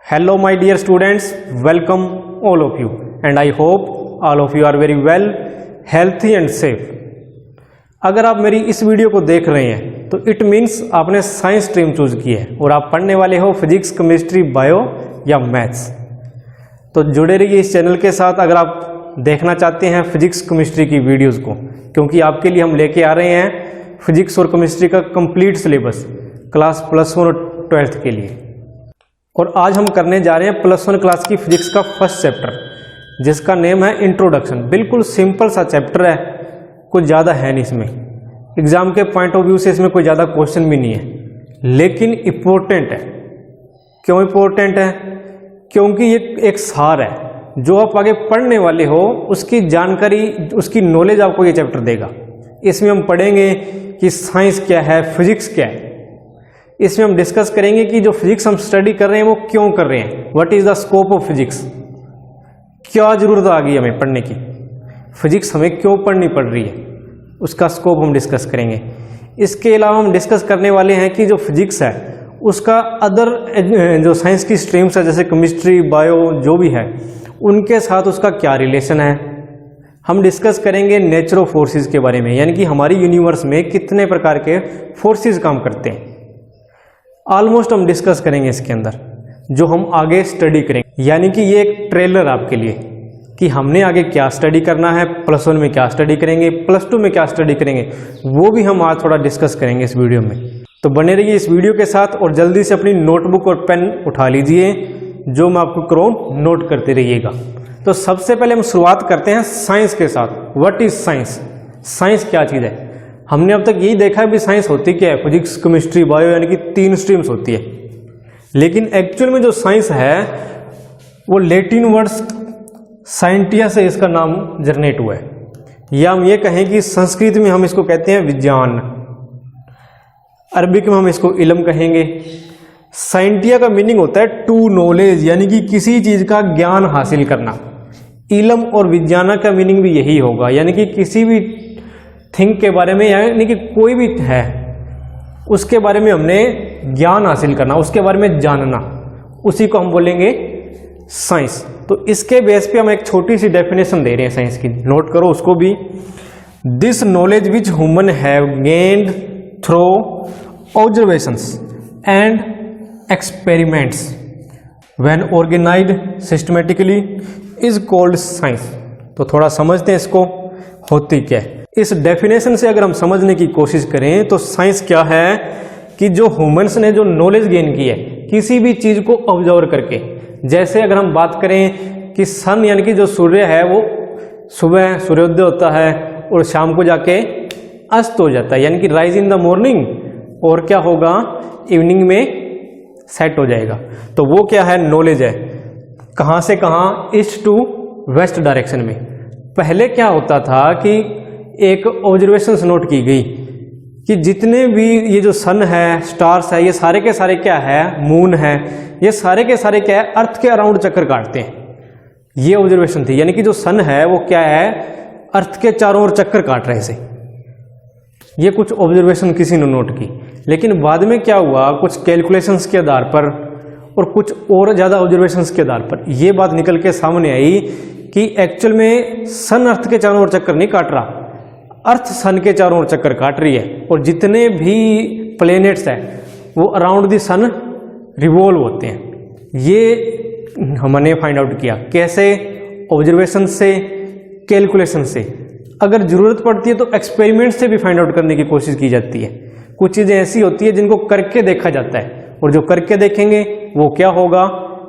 Hello my dear students, welcome all of you and I hope all of you are very well, healthy and safe। अगर आप मेरी इस video को देख रहे हैं तो इट मीन्स आपने साइंस स्ट्रीम चूज की है और आप पढ़ने वाले हो फिजिक्स, केमिस्ट्री, बायो या मैथ्स। तो जुड़े रहिए इस चैनल के साथ अगर आप देखना चाहते हैं फिजिक्स केमिस्ट्री की वीडियोस को, क्योंकि आपके लिए हम लेके आ रहे हैं फिजिक्स और केमिस्ट्री का कंप्लीट सिलेबस क्लास +1 और 12th के लिए। और आज हम करने जा रहे हैं +1 क्लास की फिजिक्स का फर्स्ट चैप्टर, जिसका नेम है इंट्रोडक्शन। बिल्कुल सिंपल सा चैप्टर है, कुछ ज़्यादा है नहीं इसमें। एग्जाम के पॉइंट ऑफ व्यू से इसमें कोई ज़्यादा क्वेश्चन भी नहीं है, लेकिन इम्पोर्टेंट है। क्यों इम्पोर्टेंट है? क्योंकि ये एक सार है जो आप आगे पढ़ने वाले हो, उसकी जानकारी, उसकी नॉलेज आपको ये चैप्टर देगा। इसमें हम पढ़ेंगे कि साइंस क्या है, फिजिक्स क्या है। इसमें हम डिस्कस करेंगे कि जो फिजिक्स हम स्टडी कर रहे हैं वो क्यों कर रहे हैं, what is the scope of physics, क्या जरूरत आ गई हमें पढ़ने की, फिजिक्स हमें क्यों पढ़नी पड़ रही है, उसका स्कोप हम डिस्कस करेंगे। इसके अलावा हम डिस्कस करने वाले हैं कि जो फिजिक्स है उसका अदर जो साइंस की स्ट्रीम्स है जैसे केमिस्ट्री, बायो जो भी है, उनके साथ उसका क्या रिलेशन है। हम डिस्कस करेंगे नेचर ऑफ फोर्सेस के बारे में, यानी कि हमारी यूनिवर्स में कितने प्रकार के फोर्सेस काम करते हैं। ऑलमोस्ट हम डिस्कस करेंगे इसके अंदर, जो हम आगे स्टडी करेंगे। यानी कि ये एक ट्रेलर आपके लिए कि हमने आगे क्या स्टडी करना है, +1 में क्या स्टडी करेंगे, +2 में क्या स्टडी करेंगे, वो भी हम आज थोड़ा डिस्कस करेंगे इस वीडियो में। तो बने रहिए इस वीडियो के साथ और जल्दी से अपनी नोटबुक और पेन उठा लीजिए, जो मैं आपको कराऊं नोट करते रहिएगा। तो सबसे पहले हम शुरुआत करते हैं साइंस के साथ। What is science? साइंस क्या चीज़ है? हमने अब तक यही देखा है भी साइंस होती क्या है, फिजिक्स, केमिस्ट्री, बायो, यानी कि 3 स्ट्रीम्स होती है। लेकिन एक्चुअल में जो साइंस है वो लैटिन वर्ड्स साइंटिया से इसका नाम जनरेट हुआ है, या हम ये कहें कि संस्कृत में हम इसको कहते हैं विज्ञान, अरबिक में हम इसको इल्म कहेंगे। साइंटिया का मीनिंग होता है टू नॉलेज, यानी कि किसी चीज का ज्ञान हासिल करना। इल्म और विज्ञान का मीनिंग भी यही होगा, यानी कि किसी भी थिंग के बारे में, यानी कि कोई भी है उसके बारे में हमने ज्ञान हासिल करना, उसके बारे में जानना, उसी को हम बोलेंगे साइंस। तो इसके बेस पे हम एक छोटी सी डेफिनेशन दे रहे हैं साइंस की, नोट करो उसको भी। This knowledge which human have gained through observations and experiments when organized systematically is called science. तो थोड़ा समझते हैं इसको होती क्या है। इस डेफिनेशन से अगर हम समझने की कोशिश करें तो साइंस क्या है कि जो ह्यूमंस ने जो नॉलेज गेन की है किसी भी चीज को ऑब्जर्व करके। जैसे अगर हम बात करें कि सन, यानी कि जो सूर्य है वो सुबह सूर्योदय होता है और शाम को जाके अस्त हो जाता है, यानी कि राइज इन द मॉर्निंग, और क्या होगा इवनिंग में सेट हो जाएगा। तो वो क्या है, नॉलेज है। कहाँ से कहाँ, ईस्ट टू वेस्ट डायरेक्शन में। पहले क्या होता था कि एक ऑब्जर्वेशन नोट की गई कि जितने भी ये जो सन है, स्टार्स है, ये सारे के सारे क्या है, मून है, ये सारे के सारे क्या है, अर्थ के अराउंड चक्कर काटते हैं। ये ऑब्जर्वेशन थी, यानी कि जो सन है वो क्या है, अर्थ के चारों ओर चक्कर काट रहे से। ये कुछ ऑब्जर्वेशन किसी ने नोट की। लेकिन बाद में क्या हुआ, कुछ कैलकुलेशंस के आधार पर और कुछ और ज्यादा ऑब्जर्वेशंस के आधार पर ये बात निकल के सामने आई कि एक्चुअल में सन अर्थ के चारों ओर चक्कर नहीं काट रहा, अर्थ सन के चारों ओर चक्कर काट रही है, और जितने भी प्लेनेट्स हैं वो अराउंड द सन रिवॉल्व होते हैं। ये हमने फाइंड आउट किया। कैसे? ऑब्जर्वेशन से, कैलकुलेशन से। अगर जरूरत पड़ती है तो एक्सपेरिमेंट से भी फाइंड आउट करने की कोशिश की जाती है। कुछ चीजें ऐसी होती है जिनको करके देखा जाता है, और जो करके देखेंगे वो क्या होगा,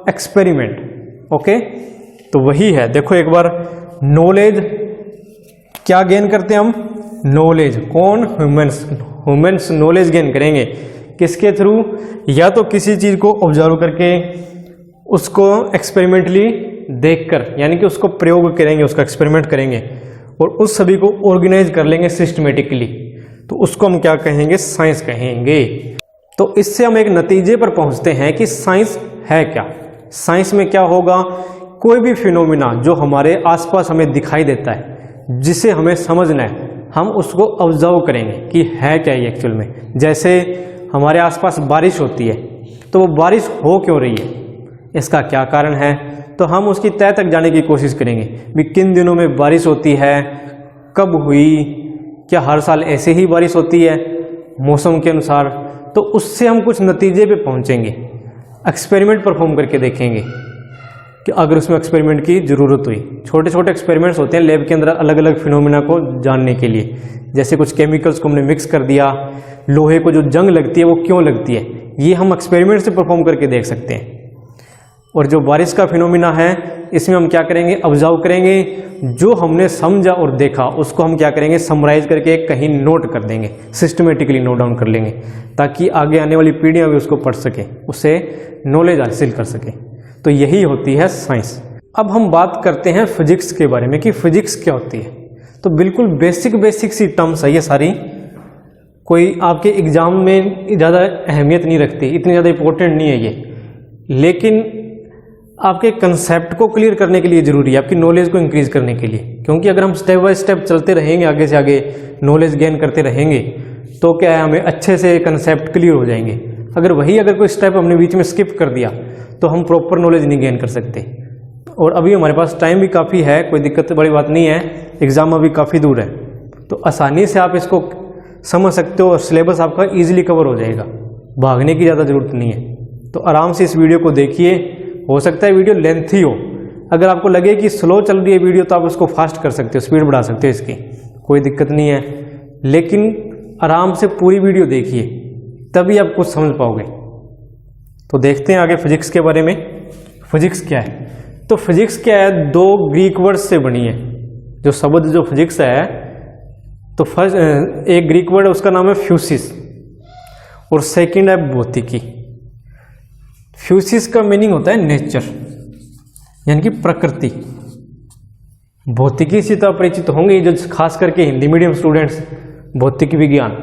एक्सपेरिमेंट। ओके, तो वही है। देखो एक बार, नॉलेज क्या गेन करते हैं हम, नॉलेज। कौन? ह्यूमंस। ह्यूमंस नॉलेज गेन करेंगे किसके थ्रू, या तो किसी चीज को ऑब्जर्व करके, उसको एक्सपेरिमेंटली देखकर, यानी कि उसको प्रयोग करेंगे, उसका एक्सपेरिमेंट करेंगे और उस सभी को ऑर्गेनाइज कर लेंगे सिस्टमेटिकली। तो उसको हम क्या कहेंगे, साइंस कहेंगे। तो इससे हम एक नतीजे पर पहुंचते हैं कि साइंस है क्या। साइंस में क्या होगा, कोई भी फिनोमिना जो हमारे आसपास हमें दिखाई देता है, जिसे हमें समझना है, हम उसको ऑब्जर्व करेंगे कि है क्या ये एक्चुअल में। जैसे हमारे आसपास बारिश होती है, तो वो बारिश हो क्यों रही है, इसका क्या कारण है, तो हम उसकी तह तक जाने की कोशिश करेंगे। भी किन दिनों में बारिश होती है, कब हुई, क्या हर साल ऐसे ही बारिश होती है मौसम के अनुसार, तो उससे हम कुछ नतीजे पे पहुंचेंगे। एक्सपेरिमेंट परफॉर्म करके देखेंगे कि अगर उसमें एक्सपेरिमेंट की ज़रूरत हुई। छोटे छोटे एक्सपेरिमेंट्स होते हैं लैब के अंदर अलग अलग फिनोमिना को जानने के लिए। जैसे कुछ केमिकल्स को हमने मिक्स कर दिया, लोहे को जो जंग लगती है वो क्यों लगती है, ये हम एक्सपेरिमेंट से परफॉर्म करके देख सकते हैं। और जो बारिश का फिनोमिना है इसमें हम क्या करेंगे, ऑब्जर्व करेंगे, जो हमने समझा और देखा उसको हम क्या करेंगे, समराइज करके कहीं नोट कर देंगे, सिस्टमेटिकली नोट डाउन कर लेंगे, ताकि आगे आने वाली पीढ़ियां भी उसको पढ़ सकें, उससे नॉलेज हासिल कर सकें। तो यही होती है साइंस। अब हम बात करते हैं फिजिक्स के बारे में कि फिजिक्स क्या होती है। तो बिल्कुल बेसिक सी टर्म्स है ये सारी, कोई आपके एग्जाम में ज़्यादा अहमियत नहीं रखती, इतनी ज़्यादा इंपॉर्टेंट नहीं है ये, लेकिन आपके कंसेप्ट को क्लियर करने के लिए ज़रूरी है, आपकी नॉलेज को इंक्रीज करने के लिए। क्योंकि अगर हम स्टेप बाय स्टेप चलते रहेंगे, आगे से आगे नॉलेज गेन करते रहेंगे, तो क्या है, हमें अच्छे से कंसेप्ट क्लियर हो जाएंगे। अगर कोई स्टेप हमने बीच में स्किप कर दिया तो हम प्रॉपर नॉलेज नहीं गेन कर सकते। और अभी हमारे पास टाइम भी काफ़ी है, कोई दिक्कत बड़ी बात नहीं है, एग्ज़ाम अभी काफ़ी दूर है, तो आसानी से आप इसको समझ सकते हो और सिलेबस आपका ईजिली कवर हो जाएगा, भागने की ज़्यादा ज़रूरत नहीं है। तो आराम से इस वीडियो को देखिए, हो सकता है वीडियो लेंथी हो, अगर आपको लगे कि स्लो चल रही है वीडियो तो आप उसको फास्ट कर सकते हो, स्पीड बढ़ा सकते हो इसकी, कोई दिक्कत नहीं है। लेकिन आराम से पूरी वीडियो देखिए, तभी आप कुछ समझ पाओगे। तो देखते हैं आगे फिजिक्स के बारे में। फिजिक्स क्या है, तो फिजिक्स क्या है, दो ग्रीक वर्ड्स से बनी है जो शब्द जो फिजिक्स है। तो फर्स्ट एक ग्रीक वर्ड है, उसका नाम है फ्यूसिस, और सेकंड है भौतिकी। फ्यूसिस का मीनिंग होता है नेचर, यानी कि प्रकृति। भौतिकी से तो परिचित होंगे जो खास करके हिंदी मीडियम स्टूडेंट्स, भौतिक विज्ञान।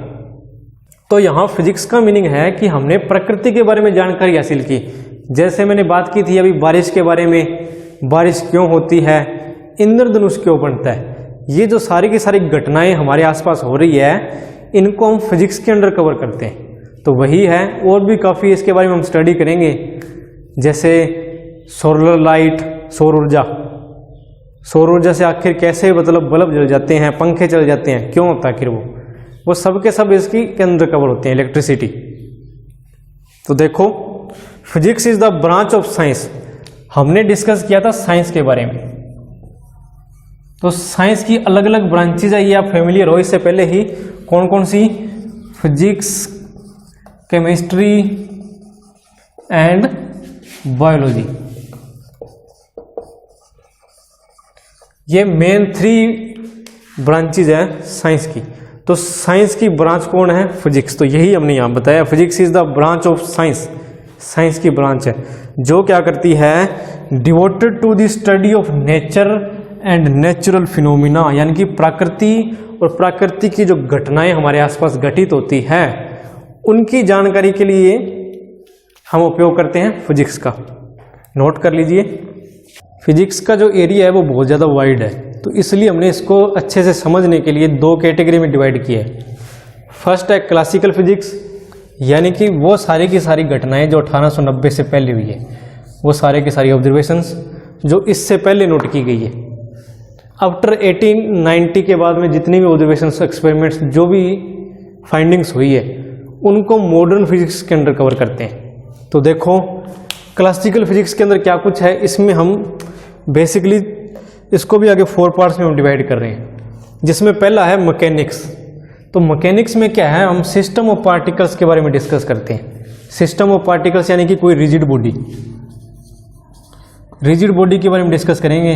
तो यहाँ फिजिक्स का मीनिंग है कि हमने प्रकृति के बारे में जानकारी हासिल की। जैसे मैंने बात की थी अभी बारिश के बारे में, बारिश क्यों होती है, इंद्रधनुष क्यों बनता है, ये जो सारी की सारी घटनाएं हमारे आसपास हो रही है, इनको हम फिजिक्स के अंडर कवर करते हैं। तो वही है, और भी काफ़ी इसके बारे में हम स्टडी करेंगे, जैसे सोलर लाइट, सौर ऊर्जा, सौर ऊर्जा से आखिर कैसे मतलब बल्ब जल जाते हैं, पंखे चल जाते हैं, क्यों होता है आखिर वो सब के सब इसकी के अंदर कवर होते हैं, इलेक्ट्रिसिटी। तो देखो, physics is the branch of science. हमने डिस्कस किया था साइंस के बारे में, तो साइंस की अलग अलग ब्रांचेज है, ये आप फेमिलियर हो इससे पहले ही। कौन कौन सी, फिजिक्स, केमिस्ट्री एंड बायोलॉजी, ये मेन 3 ब्रांचेज है साइंस की। तो साइंस की ब्रांच कौन है, फिजिक्स। तो यही हमने यहाँ बताया, physics is the branch of science, science की ब्रांच है जो क्या करती है, devoted to the study of nature and natural phenomena, यानी कि प्रकृति और प्रकृति की जो घटनाएं हमारे आसपास घटित होती है उनकी जानकारी के लिए हम उपयोग करते हैं फिजिक्स का। नोट कर लीजिए, फिजिक्स का जो एरिया है वो बहुत ज़्यादा वाइड है, तो इसलिए हमने इसको अच्छे से समझने के लिए 2 कैटेगरी में डिवाइड किया है। फर्स्ट है क्लासिकल फिजिक्स, यानी कि वो सारी की सारी घटनाएं जो 1890 से पहले हुई है, वो सारे की सारी ऑब्जर्वेशंस जो इससे पहले नोट की गई है। आफ्टर 1890 के बाद में जितनी भी ऑब्जर्वेशंस, एक्सपेरिमेंट्स, जो भी फाइंडिंग्स हुई है, उनको मॉडर्न फिजिक्स के अंदर कवर करते हैं। तो देखो, क्लासिकल फिजिक्स के अंदर क्या कुछ है, इसमें हम बेसिकली इसको भी आगे 4 पार्ट्स में हम डिवाइड कर रहे हैं, जिसमें पहला है मैकेनिक्स। तो मैकेनिक्स में क्या है, हम सिस्टम ऑफ पार्टिकल्स के बारे में डिस्कस करते हैं। सिस्टम ऑफ पार्टिकल्स यानी कि कोई रिजिड बॉडी, रिजिड बॉडी के बारे में डिस्कस करेंगे।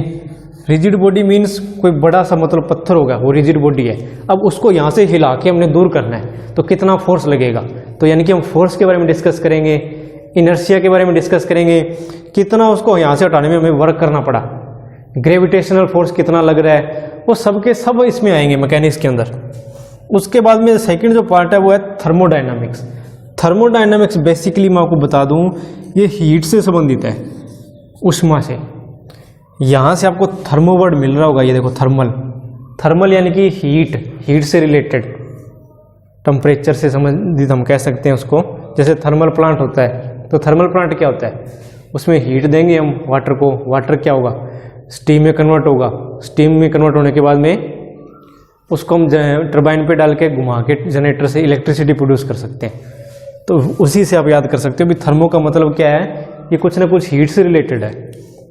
रिजिड बॉडी मीन्स कोई बड़ा सा मतलब पत्थर होगा, वो रिजिड बॉडी है। अब उसको यहाँ से हिला के हमने दूर करना है, तो कितना फोर्स लगेगा, तो यानी कि हम फोर्स के बारे में डिस्कस करेंगे, इनर्शिया के बारे में डिस्कस करेंगे, कितना उसको यहाँ से हटाने में हमें वर्क करना पड़ा, ग्रेविटेशनल फोर्स कितना लग रहा है, वो सब के सब इसमें आएंगे मैकेनिक्स के अंदर। उसके बाद में सेकंड जो पार्ट है वो है थर्मोडायनामिक्स। थर्मोडायनामिक्स बेसिकली मैं आपको बता दूं, ये हीट से संबंधित है, उष्मा से। यहाँ से आपको थर्मो वर्ड मिल रहा होगा, ये देखो थर्मल, थर्मल यानी कि हीट, हीट से रिलेटेड, टेम्परेचर से संबंधित हम कह सकते हैं उसको। जैसे थर्मल प्लांट होता है, तो थर्मल प्लांट क्या होता है, उसमें हीट देंगे हम वाटर को, वाटर क्या होगा, स्टीम में कन्वर्ट होगा, स्टीम में कन्वर्ट होने के बाद में उसको हम टरबाइन पे डाल के घुमा के जनरेटर से इलेक्ट्रिसिटी प्रोड्यूस कर सकते हैं। तो उसी से आप याद कर सकते हो भी थर्मो का मतलब क्या है, ये कुछ ना कुछ हीट से रिलेटेड है।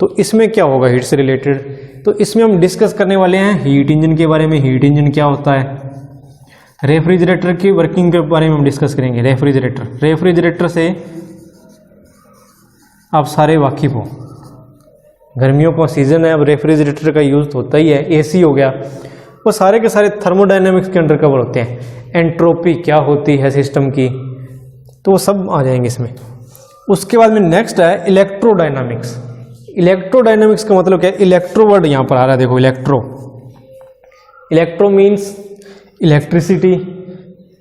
तो इसमें क्या होगा हीट से रिलेटेड, तो इसमें हम डिस्कस करने वाले हैं हीट इंजन के बारे में। हीट इंजन क्या होता है, रेफ्रिजरेटर की वर्किंग के बारे में हम डिस्कस करेंगे। रेफ्रिजरेटर से आप सारे वाकिफ हो, गर्मियों का सीजन है, अब रेफ्रिजरेटर का यूज होता ही है। एसी हो गया, वो सारे के सारे थर्मोडायनेमिक्स के अंडर कवर होते हैं। एंट्रोपी क्या होती है सिस्टम की, तो वो सब आ जाएंगे इसमें। उसके बाद में नेक्स्ट है इलेक्ट्रोडायनामिक्स। इलेक्ट्रोडायनामिक्स का मतलब क्या है, इलेक्ट्रो वर्ड यहाँ पर आ रहा है, देखो इलेक्ट्रो मीन्स इलेक्ट्रिसिटी,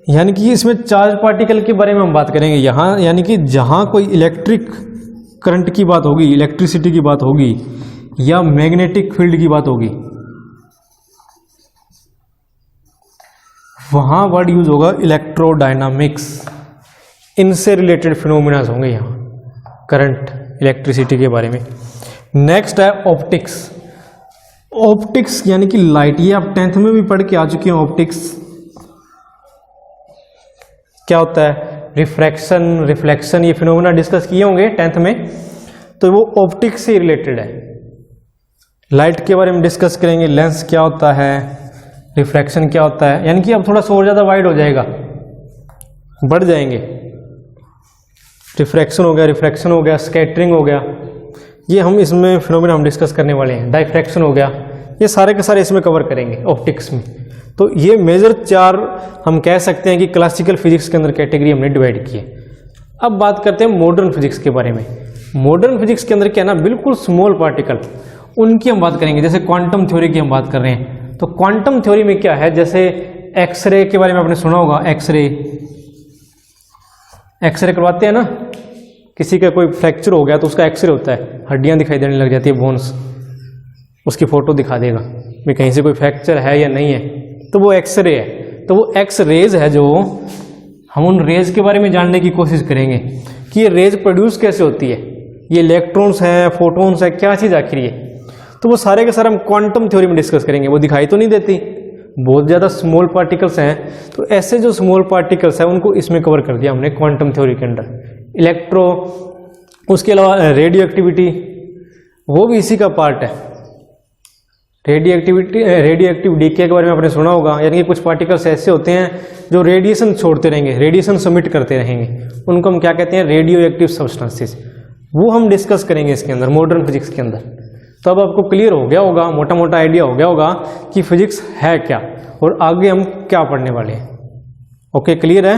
यानी कि इसमें चार्ज पार्टिकल के बारे में हम बात करेंगे यहाँ, यानी कि जहाँ कोई इलेक्ट्रिक करंट की बात होगी, इलेक्ट्रिसिटी की बात होगी या मैग्नेटिक फील्ड की बात होगी, वहाँ वर्ड यूज होगा इलेक्ट्रोडायनामिक्स। इनसे रिलेटेड फिनोमिनाज होंगे यहाँ करंट इलेक्ट्रिसिटी के बारे में। नेक्स्ट है ऑप्टिक्स। ऑप्टिक्स यानी कि लाइट, ये आप 10th में भी पढ़ के आ चुके हैं। ऑप्टिक्स क्या होता है, रिफ्रैक्शन, रिफ्लेक्शन, ये फिनोमिना डिस्कस किए होंगे 10th में, तो वो ऑप्टिक्स से रिलेटेड है। लाइट के बारे में डिस्कस करेंगे, लेंस क्या होता है, रिफ्रैक्शन क्या होता है, यानी कि अब थोड़ा सा और ज़्यादा वाइड हो जाएगा, बढ़ जाएंगे। रिफ्रैक्शन हो गया, रिफ्रैक्शन हो गया, स्कैटरिंग हो गया, ये हम इसमें फिनोमिना हम डिस्कस करने वाले हैं। डाइफ्रैक्शन हो गया, ये सारे के सारे इसमें कवर करेंगे ऑप्टिक्स में। तो ये मेजर 4 हम कह सकते हैं कि क्लासिकल फिजिक्स के अंदर कैटेगरी हमने डिवाइड की है। अब बात करते हैं मॉडर्न फिजिक्स के बारे में। मॉडर्न फिजिक्स के अंदर क्या है ना, बिल्कुल स्मॉल पार्टिकल, उनकी हम बात करेंगे। जैसे क्वांटम थ्योरी की हम बात कर रहे हैं, तो क्वांटम थ्योरी में क्या है, जैसे एक्सरे के बारे में आपने सुना होगा। एक्सरे करवाते हैं ना, किसी का कोई फ्रैक्चर हो गया तो उसका एक्सरे होता है, हड्डियां दिखाई देने लग जाती है, बोन्स, उसकी फोटो दिखा देगा भी कहीं से कोई फ्रैक्चर है या नहीं है, तो वो एक्सरे है। तो वो एक्स रेज है, जो हम उन रेज के बारे में जानने की कोशिश करेंगे कि ये रेज प्रोड्यूस कैसे होती है, ये इलेक्ट्रॉन्स हैं, फोटोन्स है, क्या चीज़ आखिर ये। तो वो सारे के सारे हम क्वांटम थ्योरी में डिस्कस करेंगे। वो दिखाई तो नहीं देती, बहुत ज़्यादा स्मॉल पार्टिकल्स हैं, तो ऐसे जो स्मॉल पार्टिकल्स हैं उनको इसमें कवर कर दिया हमने क्वांटम थ्योरी के अंडर। इलेक्ट्रो, उसके अलावा रेडियो एक्टिविटी, वो भी इसी का पार्ट है। रेडियो एक्टिव डीके के बारे में आपने सुना होगा, यानी कि कुछ पार्टिकल्स ऐसे होते हैं जो रेडिएशन छोड़ते रहेंगे, रेडिएशन सबमिट करते रहेंगे, उनको हम क्या कहते हैं, रेडियो एक्टिव सब्सटेंसेस। वो हम डिस्कस करेंगे इसके अंदर, मॉडर्न फिजिक्स के अंदर। तो अब आपको क्लियर हो गया होगा, मोटा मोटा आइडिया हो गया होगा कि फिजिक्स है क्या और आगे हम क्या पढ़ने वाले हैं। ओके, क्लियर है?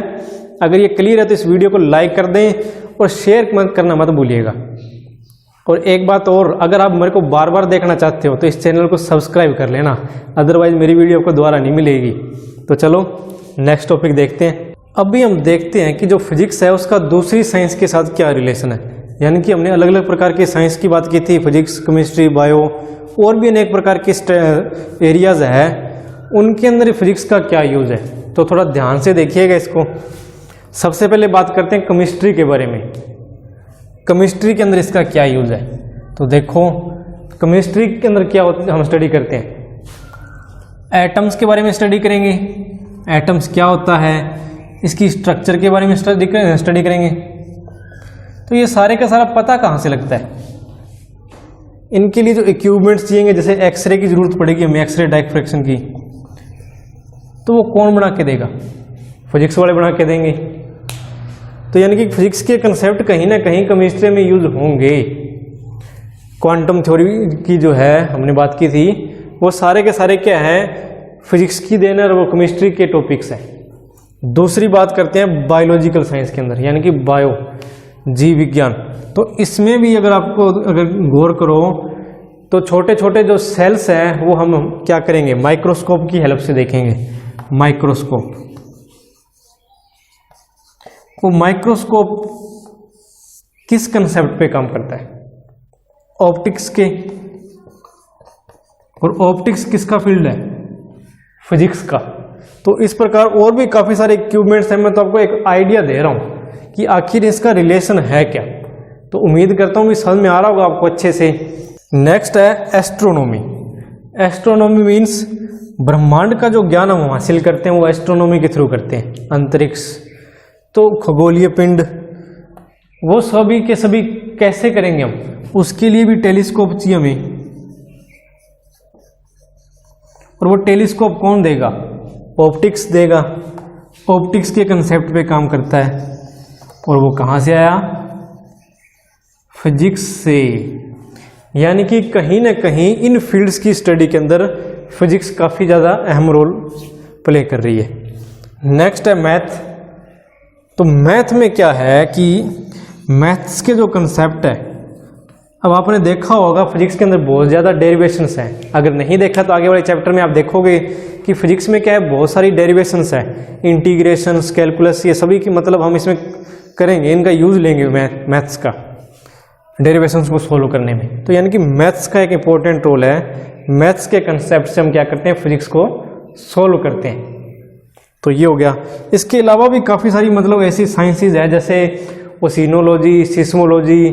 अगर ये क्लियर है तो इस वीडियो को लाइक कर दें और शेयर करना मत भूलिएगा। और एक बात और, अगर आप मेरे को बार बार देखना चाहते हो तो इस चैनल को सब्सक्राइब कर लेना, अदरवाइज मेरी वीडियो आपको दोबारा नहीं मिलेगी। तो चलो नेक्स्ट टॉपिक देखते हैं। अभी हम देखते हैं कि जो फिजिक्स है उसका दूसरी साइंस के साथ क्या रिलेशन है। यानी कि हमने अलग अलग प्रकार की साइंस की बात की थी, फिजिक्स, केमिस्ट्री, बायो, और भी अनेक प्रकार के एरियाज है, उनके अंदर फिजिक्स का क्या यूज है। तो थोड़ा ध्यान से देखिएगा इसको। सबसे पहले बात करते हैं केमिस्ट्री के बारे में। केमिस्ट्री के अंदर इसका क्या यूज है, तो देखो केमिस्ट्री के अंदर क्या होता है, हम स्टडी करते हैं एटम्स के बारे में स्टडी करेंगे। एटम्स क्या होता है, इसकी स्ट्रक्चर के बारे में स्टडी करेंगे। तो ये सारे का सारा पता कहाँ से लगता है, इनके लिए जो इक्विपमेंट्स चाहिए, जैसे एक्सरे की जरूरत पड़ेगी हमें, एक्सरे डायफ्रैक्शन की, तो वो कौन बना के देगा, फिजिक्स वाले बना के देंगे। तो यानी कि फिजिक्स के कंसेप्ट कहीं ना कहीं केमिस्ट्री में यूज होंगे। क्वांटम थ्योरी की जो है हमने बात की थी, वो सारे के सारे क्या है, फिजिक्स की देन और वो केमिस्ट्री के टॉपिक्स हैं। दूसरी बात करते हैं बायोलॉजिकल साइंस के अंदर, यानी कि बायो, जीव विज्ञान। तो इसमें भी अगर आपको गौर करो तो छोटे छोटे जो सेल्स हैं वो हम क्या करेंगे, माइक्रोस्कोप की हेल्प से देखेंगे। माइक्रोस्कोप, वो माइक्रोस्कोप किस कंसेप्ट पे काम करता है, ऑप्टिक्स के। और ऑप्टिक्स किसका फील्ड है, फिजिक्स का। तो इस प्रकार और भी काफी सारे इक्विपमेंट्स हैं। मैं तो आपको एक आइडिया दे रहा हूं कि आखिर इसका रिलेशन है क्या। तो उम्मीद करता हूँ कि समझ में आ रहा होगा आपको अच्छे से। नेक्स्ट है एस्ट्रोनॉमी। एस्ट्रोनॉमी मीन्स ब्रह्मांड का जो ज्ञान हम हासिल करते हैं वो एस्ट्रोनॉमी के थ्रू करते हैं। अंतरिक्ष तो खगोलीय पिंड वो सभी के सभी कैसे करेंगे हम, उसके लिए भी टेलीस्कोप चाहिए हमें। और वो टेलीस्कोप कौन देगा? ऑप्टिक्स देगा। ऑप्टिक्स के कंसेप्ट पे काम करता है और वो कहाँ से आया? फिजिक्स से। यानी कि कहीं ना कहीं इन फील्ड्स की स्टडी के अंदर फिजिक्स काफ़ी ज़्यादा अहम रोल प्ले कर रही है। नेक्स्ट है मैथ। तो मैथ में क्या है कि मैथ्स के जो कंसेप्ट है, अब आपने देखा होगा फिजिक्स के अंदर बहुत ज़्यादा डेरिवेशंस हैं। अगर नहीं देखा तो आगे वाले चैप्टर में आप देखोगे कि फिजिक्स में क्या है, बहुत सारी डेरिवेशंस हैं, इंटीग्रेशंस, कैलकुलस, ये सभी की मतलब हम इसमें करेंगे, इनका यूज लेंगे मैथ्स का डेरिवेशंस को सोल्व करने में। तो यानी कि मैथ्स का एक इंपॉर्टेंट रोल है। मैथ्स के कंसेप्ट से हम क्या करते हैं, फिजिक्स को सोल्व करते हैं। तो ये हो गया। इसके अलावा भी काफ़ी सारी मतलब ऐसी साइंसेज है, जैसे ओसिनोलॉजी, सिस्मोलॉजी,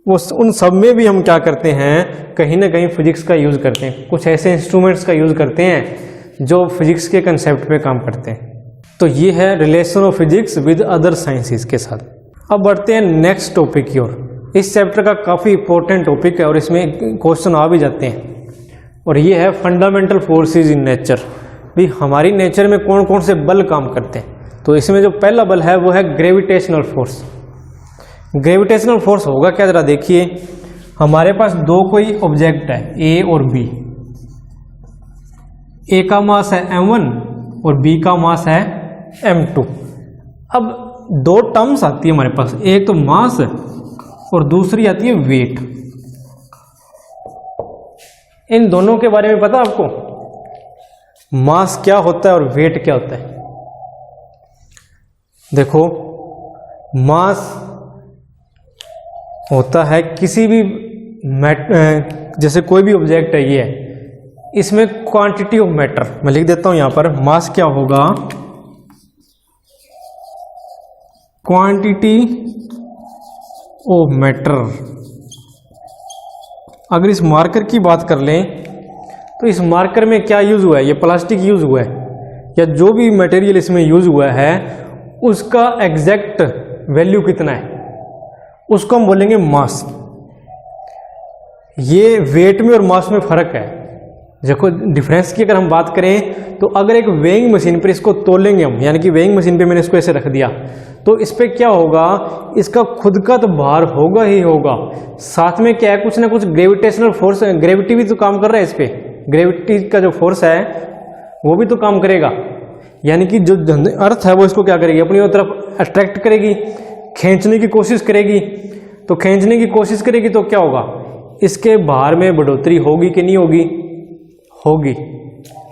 वो उन सब में भी हम क्या करते हैं, कहीं ना कहीं फिजिक्स का यूज़ करते हैं। कुछ ऐसे इंस्ट्रूमेंट्स का यूज़ करते हैं जो फिजिक्स के कंसेप्ट पे काम करते हैं। तो ये है relation of physics with other sciences के साथ। अब बढ़ते हैं नेक्स्ट टॉपिक की ओर। इस चैप्टर का काफ़ी इंपॉर्टेंट टॉपिक है और इसमें क्वेश्चन आ भी जाते हैं, और ये है फंडामेंटल फोर्सेस इन नेचर। भी हमारी नेचर में कौन कौन से बल काम करते हैं। तो इसमें जो पहला बल है वो है ग्रेविटेशनल फोर्स। ग्रेविटेशनल फोर्स होगा क्या, जरा देखिए। हमारे पास दो कोई ऑब्जेक्ट है, ए और बी। ए का मास है m1 और बी का मास है m2। अब दो टर्म्स आती है हमारे पास, एक तो मास और दूसरी आती है वेट। इन दोनों के बारे में पता आपको, मास क्या होता है और वेट क्या होता है? देखो, मास होता है किसी भी जैसे कोई भी ऑब्जेक्ट है, ये है, इसमें क्वांटिटी ऑफ मैटर। मैं लिख देता हूं यहां पर, मास क्या होगा, क्वांटिटी ऑफ मैटर। अगर इस मार्कर की बात कर लें तो इस मार्कर में क्या यूज हुआ है, ये प्लास्टिक यूज हुआ है या जो भी मटेरियल इसमें यूज हुआ है उसका एग्जैक्ट वैल्यू कितना है, उसको हम बोलेंगे मास। ये वेट में और मास में फर्क है। देखो डिफरेंस की अगर हम बात करें तो अगर एक वेइंग मशीन पर इसको तोलेंगे हम, यानी कि वेइंग मशीन पे मैंने इसको ऐसे रख दिया, तो इस पे क्या होगा, इसका खुद का तो भार होगा ही होगा, साथ में क्या है, कुछ ना कुछ ग्रेविटेशनल फोर्स, ग्रेविटी भी तो काम कर रहा है इस पे। ग्रेविटी का जो फोर्स है वो भी तो काम करेगा, यानी कि जो अर्थ है वो इसको क्या करेगी, अपनी तरफ अट्रैक्ट करेगी, खींचने की कोशिश करेगी। तो खींचने की कोशिश करेगी तो क्या होगा, इसके भार में बढ़ोतरी होगी कि नहीं होगी, होगी।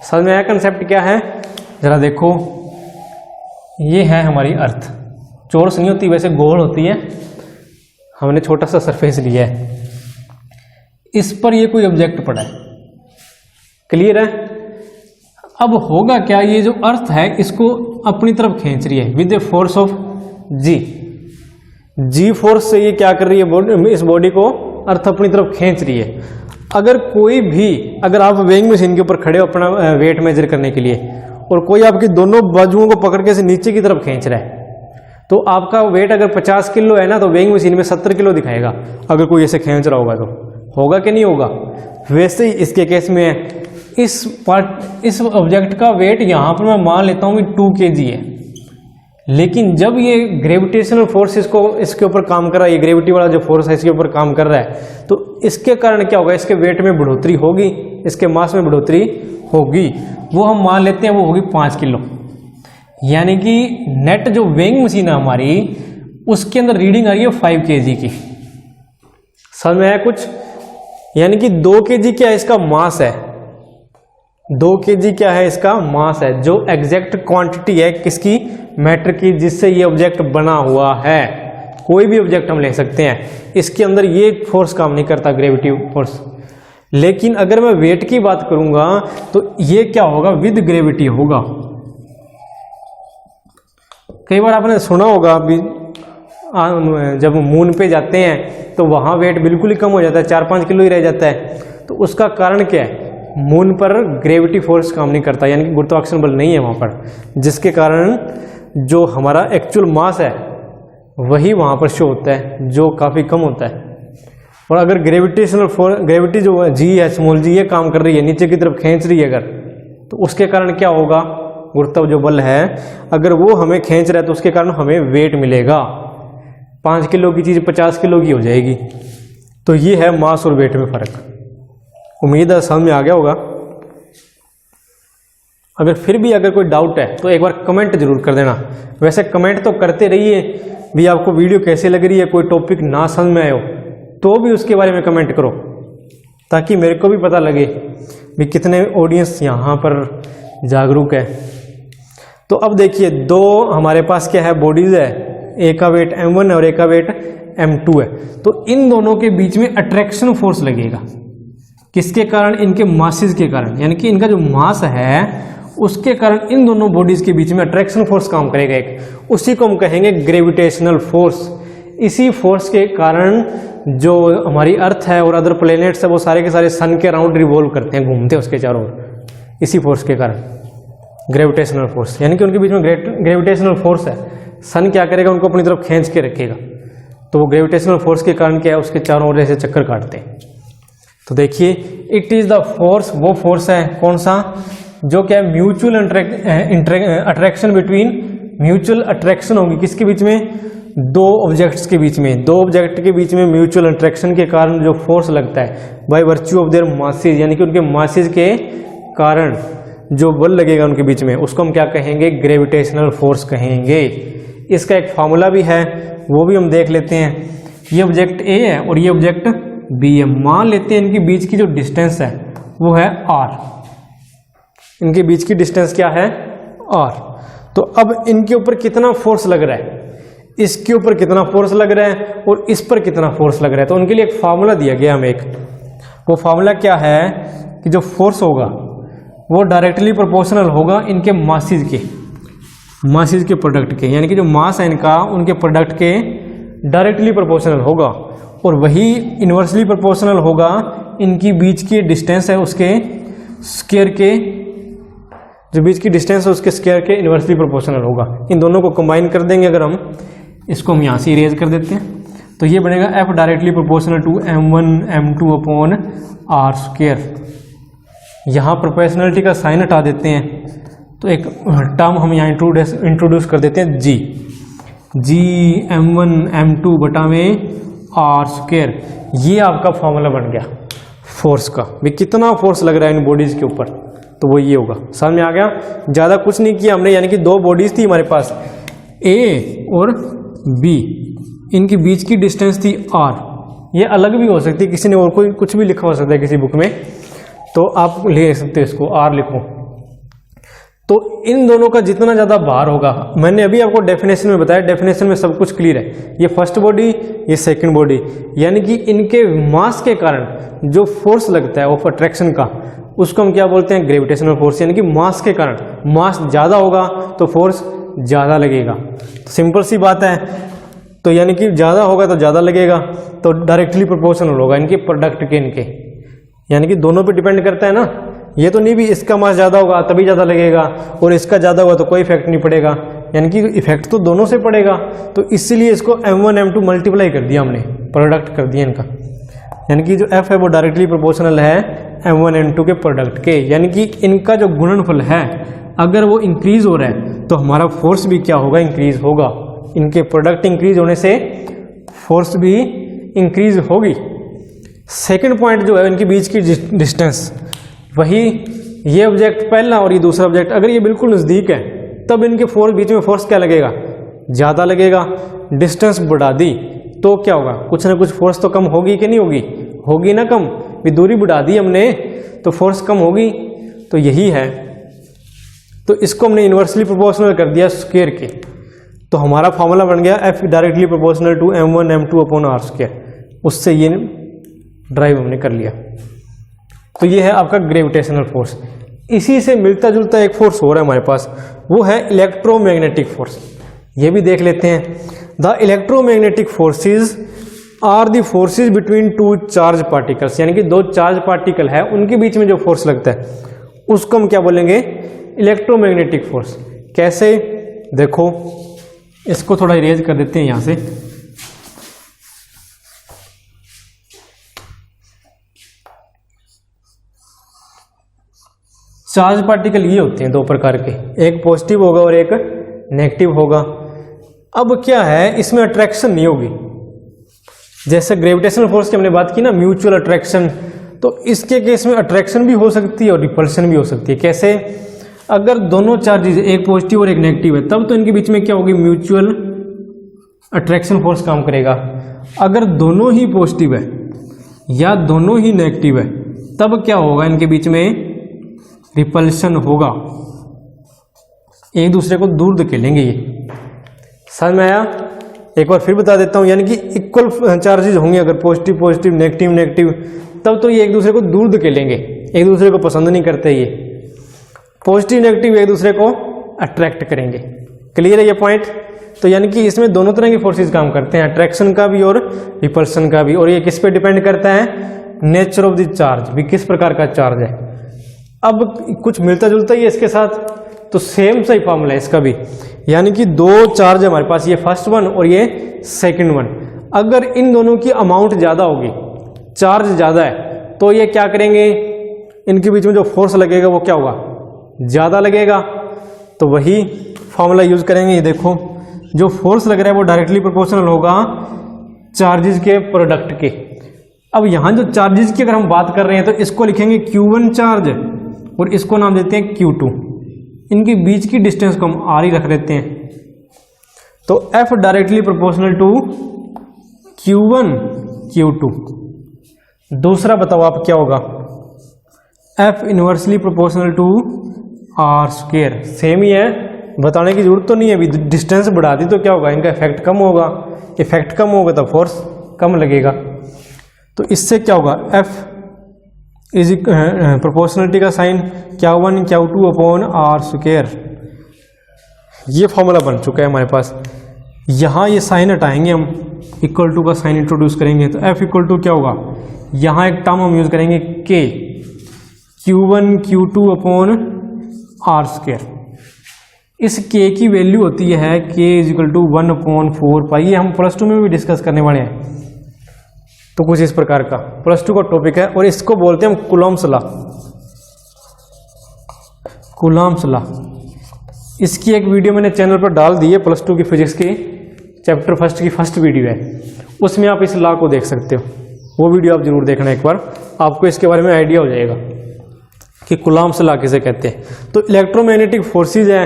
समझ में आया कंसेप्ट क्या है? जरा देखो, ये है हमारी अर्थ, चौरस नहीं होती, वैसे गोल होती है, हमने छोटा सा सरफेस लिया है, इस पर ये कोई ऑब्जेक्ट पड़ा है। क्लियर है? अब होगा क्या, ये जो अर्थ है इसको अपनी तरफ खींच रही है with the force of G force से। ये क्या कर रही है, इस बॉडी को अर्थ अपनी तरफ खींच रही है। अगर आप वेइंग मशीन के ऊपर खड़े हो अपना वेट मेजर करने के लिए, और कोई आपकी दोनों बाजुओं को पकड़ के से नीचे की तरफ खींच रहा है, तो आपका वेट अगर 50 किलो है ना, तो वेइंग मशीन में 70 किलो दिखाएगा, अगर कोई ऐसे खींच रहा होगा तो। होगा कि नहीं होगा? वैसे ही इसके केस में है, इस ऑब्जेक्ट का वेट यहां पर मैं मान लेता हूं कि 2 kg है, लेकिन जब ये ग्रेविटेशनल फोर्स इसके ऊपर काम कर रहा है, ये ग्रेविटी वाला जो फोर्स है इसके ऊपर काम कर रहा है, तो इसके कारण क्या होगा, इसके वेट में बढ़ोतरी होगी, इसके मास में बढ़ोतरी होगी। वो हम मान लेते हैं वो होगी 5 किलो। यानी कि नेट जो वेइंग मशीन है हमारी, उसके अंदर रीडिंग आ रही है 5 kg की। समझ में आया कुछ? यानी कि 2 kg क्या है, इसका मास है। 2 kg क्या है, इसका मास है, जो एग्जैक्ट क्वांटिटी है किसकी, मैटर की, जिससे ये ऑब्जेक्ट बना हुआ है। कोई भी ऑब्जेक्ट हम ले सकते हैं, इसके अंदर ये फोर्स काम नहीं करता, ग्रेविटी फोर्स। लेकिन अगर मैं वेट की बात करूंगा तो ये क्या होगा, विद ग्रेविटी होगा। कई बार आपने सुना होगा अभी जब मून पे जाते हैं तो वहाँ वेट बिल्कुल ही कम हो जाता है, 4-5 किलो ही रह जाता है। तो उसका कारण क्या है? मून पर ग्रेविटी फोर्स काम नहीं करता, यानी कि गुरुत्वाकर्षण बल नहीं है वहाँ पर, जिसके कारण जो हमारा एक्चुअल मास है वही वहाँ पर शो होता है, जो काफ़ी कम होता है। और अगर ग्रेविटेशनल फोर्स, ग्रेविटी जो जी है, स्मॉल जी, ये काम कर रही है, नीचे की तरफ खींच रही है अगर, तो उसके कारण क्या होगा? गुरुत्व जो बल है अगर वो हमें खींच रहा है तो उसके कारण हमें वेट मिलेगा, 5 किलो की चीज़ 50 किलो की हो जाएगी। तो ये है मास और वेट में फ़र्क। उम्मीद है समझ में आ गया होगा। अगर फिर भी अगर कोई डाउट है तो एक बार कमेंट जरूर कर देना। वैसे कमेंट तो करते रहिए भी, आपको वीडियो कैसे लग रही है, कोई टॉपिक ना समझ में आए हो तो भी उसके बारे में कमेंट करो, ताकि मेरे को भी पता लगे भी कितने ऑडियंस यहाँ पर जागरूक है। तो अब देखिए, दो हमारे पास क्या है, बॉडीज है, एक का वेट m1 है और एक का वेट m2 है। तो इन दोनों के बीच में अट्रैक्शन फोर्स लगेगा। किसके कारण? इनके मासेस के कारण, यानी कि इनका जो मास है उसके कारण इन दोनों बॉडीज के बीच में अट्रैक्शन फोर्स काम करेगा एक, उसी को हम कहेंगे ग्रेविटेशनल फोर्स। इसी फोर्स के कारण जो हमारी अर्थ है और अदर प्लेनेट्स है वो सारे के सारे सन के अराउंड रिवॉल्व करते हैं, घूमते हैं उसके चारों ओर, इसी फोर्स के कारण, ग्रेविटेशनल फोर्स। यानी कि उनके बीच में ग्रेविटेशनल फोर्स है। सन क्या करेगा? उनको अपनी तरफ खींच के रखेगा। तो वो ग्रेविटेशनल फोर्स के कारण क्या है, उसके चारों ओर ऐसे चक्कर काटते हैं। तो देखिए, इट इज द फोर्स, वो फोर्स है कौन सा? जो क्या है, mutual attraction between, mutual attraction होगी किसके बीच में? दो ऑब्जेक्ट्स के बीच में। दो ऑब्जेक्ट के बीच में म्यूचुअल अट्रैक्शन के कारण जो फोर्स लगता है by virtue of their masses, यानी कि उनके मासेस के कारण जो बल लगेगा उनके बीच में, उसको हम क्या कहेंगे? ग्रेविटेशनल फोर्स कहेंगे। इसका एक फार्मूला भी है, वो भी हम देख लेते हैं। ये ऑब्जेक्ट ए है और ये ऑब्जेक्ट बी है। मान लेते हैं इनके बीच की जो डिस्टेंस है वो है r। इनके बीच की डिस्टेंस क्या है? r। तो अब इनके ऊपर कितना फोर्स लग रहा है, इसके ऊपर कितना फोर्स लग रहा है और इस पर कितना फोर्स लग रहा है, तो उनके लिए एक फार्मूला दिया गया हमें एक। वो फार्मूला क्या है कि जो फोर्स होगा वो डायरेक्टली प्रोपोर्शनल होगा इनके मासेस के प्रोडक्ट के, यानी कि जो मास है इनका उनके प्रोडक्ट के डायरेक्टली प्रोपोर्शनल होगा, और वही इन्वर्सली प्रोपोर्शनल होगा इनकी बीच की डिस्टेंस है उसके स्क्वायर के, जो बीच की डिस्टेंस है उसके स्क्वायर के इन्वर्सली प्रोपोर्शनल होगा। इन दोनों को कंबाइन कर देंगे अगर हम, इसको हम यहाँ से इरेज कर देते हैं, तो ये बनेगा F directly proportional to m1 m2 upon r square. यहाँ प्रोपोर्शनलिटी का साइन हटा देते हैं, तो एक टर्म हम यहाँ इंट्रोड्यूस कर देते हैं g m1 m2 बटा में r स्क्वायर। ये आपका फॉर्मूला बन गया फोर्स का, भी कितना फोर्स लग रहा है इन बॉडीज के ऊपर, तो वो ये होगा। समझ में आ गया? ज़्यादा कुछ नहीं किया हमने, यानी कि दो बॉडीज थी हमारे पास A और B, इनकी बीच की डिस्टेंस थी r। ये अलग भी हो सकती है, किसी ने और कोई कुछ भी लिखा हो सकता है किसी बुक में, तो आप ले सकते हो इसको r लिखो। तो इन दोनों का जितना ज़्यादा भार होगा, मैंने अभी आपको डेफिनेशन में बताया, डेफिनेशन में सब कुछ क्लियर है। ये फर्स्ट बॉडी, ये सेकंड बॉडी, यानी कि इनके मास के कारण जो फोर्स लगता है ऑफ अट्रैक्शन का, उसको हम क्या बोलते हैं? Gravitational force. यानी कि मास के कारण, मास ज़्यादा होगा तो फोर्स ज़्यादा लगेगा। तो सिंपल सी बात है, तो यानी कि ज़्यादा होगा तो ज़्यादा लगेगा, तो डायरेक्टली प्रोपोर्शनल होगा इनके प्रोडक्ट के, इनके, यानी कि दोनों पे डिपेंड करता है ना। ये तो नहीं भी इसका मास ज़्यादा होगा तभी ज़्यादा लगेगा और इसका ज़्यादा होगा तो कोई इफेक्ट नहीं पड़ेगा, यानी कि इफेक्ट तो दोनों से पड़ेगा। तो इसीलिए इसको m1 m2 मल्टीप्लाई कर दिया हमने, प्रोडक्ट कर दिया इनका, यानी कि जो f है वो डायरेक्टली प्रोपोर्शनल है m1 m2 के प्रोडक्ट के, यानी कि इनका जो गुणनफल है अगर वो इंक्रीज हो रहा है तो हमारा फोर्स भी क्या होगा? इंक्रीज होगा। इनके प्रोडक्ट इंक्रीज होने से फोर्स भी इंक्रीज होगी। सेकंड पॉइंट जो है इनके बीच की डिस्टेंस, वही ये ऑब्जेक्ट पहला और ये दूसरा ऑब्जेक्ट, अगर ये बिल्कुल नज़दीक है तब इनके बीच में फोर्स क्या लगेगा? ज़्यादा लगेगा। डिस्टेंस बढ़ा दी तो क्या होगा? कुछ ना कुछ फोर्स तो कम होगी कि नहीं होगी? होगी ना कम, भी दूरी बढ़ा दी हमने तो फोर्स कम होगी। तो यही है, तो इसको हमने इन्वर्सली प्रोपोर्शनल कर दिया स्क्वायर के, तो हमारा फॉर्मूला बन गया F directly proportional to m1 m2 upon r square. उससे ये ड्राइव हमने कर लिया। तो ये है आपका ग्रेविटेशनल फोर्स। इसी से मिलता जुलता एक फोर्स हो रहा है हमारे पास, वो है इलेक्ट्रोमैग्नेटिक फोर्स। ये भी देख लेते हैं। The electromagnetic forces are the forces between two charge particles, यानी कि दो चार्ज पार्टिकल है उनके बीच में जो फोर्स लगता है उसको हम क्या बोलेंगे, इलेक्ट्रोमैग्नेटिक फोर्स। कैसे, देखो इसको थोड़ा इरेज कर देते हैं यहां से। चार्ज पार्टिकल ये होते हैं दो प्रकार के, एक पॉजिटिव होगा और एक नेगेटिव होगा। अब क्या है, इसमें अट्रैक्शन नहीं होगी। जैसे ग्रेविटेशनल फोर्स की हमने बात की ना, म्यूचुअल अट्रैक्शन, तो इसके केस में अट्रैक्शन भी हो सकती है और रिपल्शन भी हो सकती है। कैसे, अगर दोनों चार्जेस एक पॉजिटिव और एक नेगेटिव है तब तो इनके बीच में क्या होगी, म्यूचुअल अट्रैक्शन फोर्स काम करेगा। अगर दोनों ही पॉजिटिव है या दोनों ही नेगेटिव है तब क्या होगा, इनके बीच में रिपल्शन होगा, एक दूसरे को दूर धकेलेंगे। ये समझ में आया? एक बार फिर बता देता हूं, यानी कि इक्वल चार्जेस होंगे, अगर पॉजिटिव पॉजिटिव नेगेटिव नेगेटिव, तब तो ये एक दूसरे को दूर धकेलेंगे, एक दूसरे को पसंद नहीं करते। ये पॉजिटिव नेगेटिव एक दूसरे को अट्रैक्ट करेंगे। क्लियर है ये पॉइंट? तो यानी कि इसमें दोनों तरह की फोर्सेस काम करते हैं, अट्रैक्शन का भी और रिपल्शन का भी। और ये किस पे डिपेंड करता है, नेचर ऑफ द चार्ज, भी किस प्रकार का चार्ज है। अब कुछ मिलता जुलता ही है इसके साथ, तो सेम सा ही फॉर्मूला है इसका भी, यानी कि दो चार्ज है हमारे पास, ये फर्स्ट वन और ये सेकंड वन। अगर इन दोनों की अमाउंट ज्यादा होगी, चार्ज ज्यादा है, तो ये क्या करेंगे, इनके बीच में जो फोर्स लगेगा वो क्या होगा, ज्यादा लगेगा। तो वही फॉर्मूला यूज करेंगे। ये देखो, जो फोर्स लग रहा है वो डायरेक्टली प्रोपोर्शनल होगा चार्जेस के प्रोडक्ट के। अब यहां जो चार्जेस की अगर हम बात कर रहे हैं तो इसको लिखेंगे Q1 चार्ज और इसको नाम देते हैं Q2। इनके बीच की डिस्टेंस को हम R ही रख देते हैं। तो F directly proportional to Q1 Q2। दूसरा बताओ आप क्या होगा, F inversely proportional to R square. Same ही है, बताने की जरूरत तो नहीं है। अभी डिस्टेंस बढ़ा दी तो क्या होगा, इनका इफेक्ट कम होगा, इफेक्ट कम होगा तो फोर्स कम लगेगा। तो इससे क्या होगा, F इज प्रोपोर्शनलिटी का sign Q1 Q2 upon R square. ये फॉर्मूला बन चुका है हमारे पास। यहाँ ये साइन हटाएंगे हम, इक्वल टू का साइन इंट्रोड्यूस करेंगे तो F इक्वल टू क्या होगा, यहाँ एक टर्म हम यूज करेंगे K, Q1 Q2 upon R square. इस K की वैल्यू होती है K इज इक्वल टू 1/4 पाई। ये हम प्लस 2 में भी डिस्कस करने वाले हैं। तो कुछ इस प्रकार का प्लस 2 का टॉपिक है और इसको बोलते हैं हम कूलॉम्स लॉ। कूलॉम्स लॉ, इसकी एक वीडियो मैंने चैनल पर डाल दी है, प्लस 2 की फिजिक्स की चैप्टर फर्स्ट की फर्स्ट वीडियो है, उसमें आप इस लॉ को देख सकते हो। वो वीडियो आप जरूर देखना एक बार, आपको इसके बारे में आइडिया हो जाएगा कि कूलॉम्स लॉ किसे कहते हैं। तो इलेक्ट्रोमैग्नेटिक फोर्सेज है,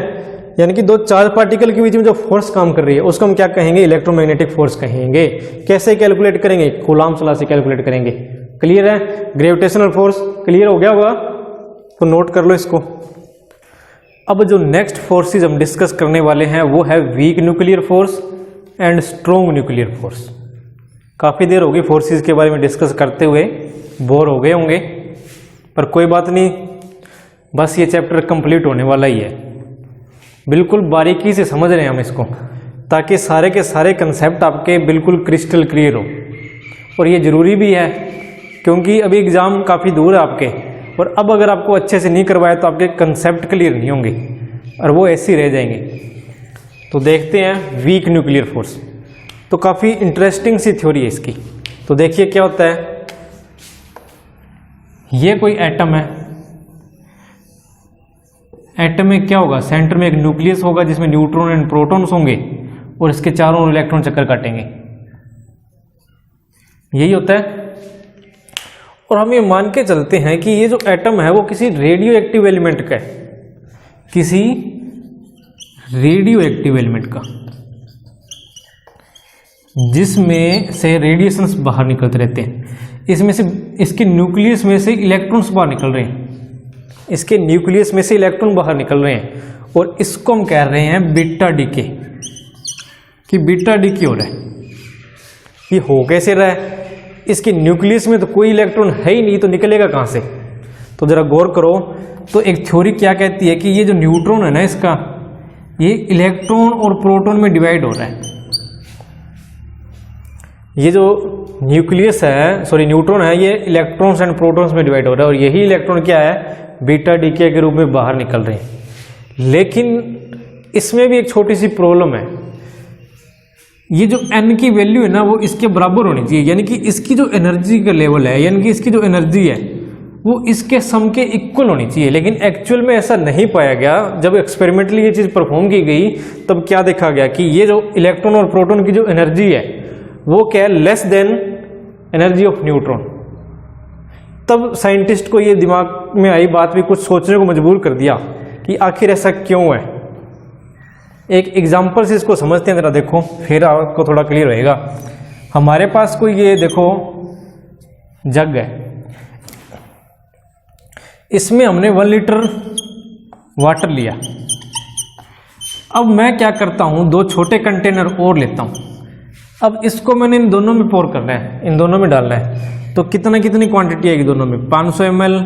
यानी कि दो चार्ज पार्टिकल के बीच में जो फोर्स काम कर रही है उसको हम क्या कहेंगे, इलेक्ट्रोमैग्नेटिक फोर्स कहेंगे। कैसे कैलकुलेट करेंगे, कूलॉम्स लॉ से कैलकुलेट करेंगे। क्लियर है? ग्रेविटेशनल फोर्स क्लियर हो गया होगा, तो नोट कर लो इसको। अब जो नेक्स्ट फोर्सेज हम डिस्कस करने वाले हैं वो है weak nuclear force and strong nuclear force. काफी देर होगी फोर्सेज के बारे में डिस्कस करते हुए, बोर हो गए होंगे, पर कोई बात नहीं, बस ये चैप्टर कंप्लीट होने वाला ही है। बिल्कुल बारीकी से समझ रहे हैं हम इसको, ताकि सारे के सारे कंसेप्ट आपके बिल्कुल क्रिस्टल क्लियर हो। और ये ज़रूरी भी है, क्योंकि अभी एग्ज़ाम काफ़ी दूर है आपके, और अब अगर आपको अच्छे से नहीं करवाए तो आपके कंसेप्ट क्लियर नहीं होंगे और वो ऐसे ही रह जाएंगे। तो देखते हैं वीक न्यूक्लियर फोर्स। तो काफ़ी इंटरेस्टिंग सी थ्योरी है इसकी। तो देखिए क्या होता है, ये कोई एटम है, एटम में क्या होगा, सेंटर में एक न्यूक्लियस होगा जिसमें न्यूट्रॉन एंड प्रोटॉन्स होंगे और इसके चारों ओर इलेक्ट्रॉन चक्कर काटेंगे। यही होता है। और हम ये मान के चलते हैं कि ये जो एटम है वो किसी रेडियो एक्टिव एलिमेंट का है, किसी रेडियो एक्टिव एलिमेंट का, जिसमें से रेडिएशंस बाहर निकलते रहते हैं। इसमें से इसके न्यूक्लियस में से इलेक्ट्रॉन्स बाहर निकल रहे हैं, इसके न्यूक्लियस में से इलेक्ट्रॉन बाहर निकल रहे हैं, और इसको हम कह रहे हैं बीटा डीके, कि बीटा डीके हो रहा है। ये हो कैसे रहा है, इसके न्यूक्लियस में तो कोई इलेक्ट्रॉन है ही नहीं, तो निकलेगा कहां से। तो जरा गौर करो, तो एक थ्योरी क्या कहती है कि ये जो न्यूट्रॉन है ना इसका, ये इलेक्ट्रॉन और प्रोटॉन में डिवाइड हो रहा है। ये जो न्यूक्लियस है, सॉरी न्यूट्रॉन है, ये इलेक्ट्रॉन्स एंड प्रोटॉन्स में डिवाइड हो रहा है, और यही इलेक्ट्रॉन क्या है, बीटा डीके के रूप में बाहर निकल रहे हैं। लेकिन इसमें भी एक छोटी सी प्रॉब्लम है, ये जो n की वैल्यू है ना वो इसके बराबर होनी चाहिए, यानी कि इसकी जो एनर्जी का लेवल है, यानी कि इसकी जो एनर्जी है वो इसके सम के इक्वल होनी चाहिए। लेकिन एक्चुअल में ऐसा नहीं पाया गया। जब एक्सपेरिमेंटली ये चीज़ परफॉर्म की गई तब क्या देखा गया कि ये जो इलेक्ट्रॉन और प्रोटॉन की जो एनर्जी है वो क्या है, less than energy of neutron. तब साइंटिस्ट को ये दिमाग में आई बात भी कुछ सोचने को मजबूर कर दिया कि आखिर ऐसा क्यों है। एक एग्जाम्पल से इसको समझते हैं जरा, देखो फिर आपको थोड़ा क्लियर रहेगा। हमारे पास कोई ये देखो जग है, इसमें हमने 1 लीटर वाटर लिया। अब मैं क्या करता हूं, 2 छोटे कंटेनर और लेता हूं। अब इसको मैंने इन दोनों में पोर करना है, इन दोनों में डालना है, तो कितनी क्वांटिटी आएगी दोनों में, 500 ml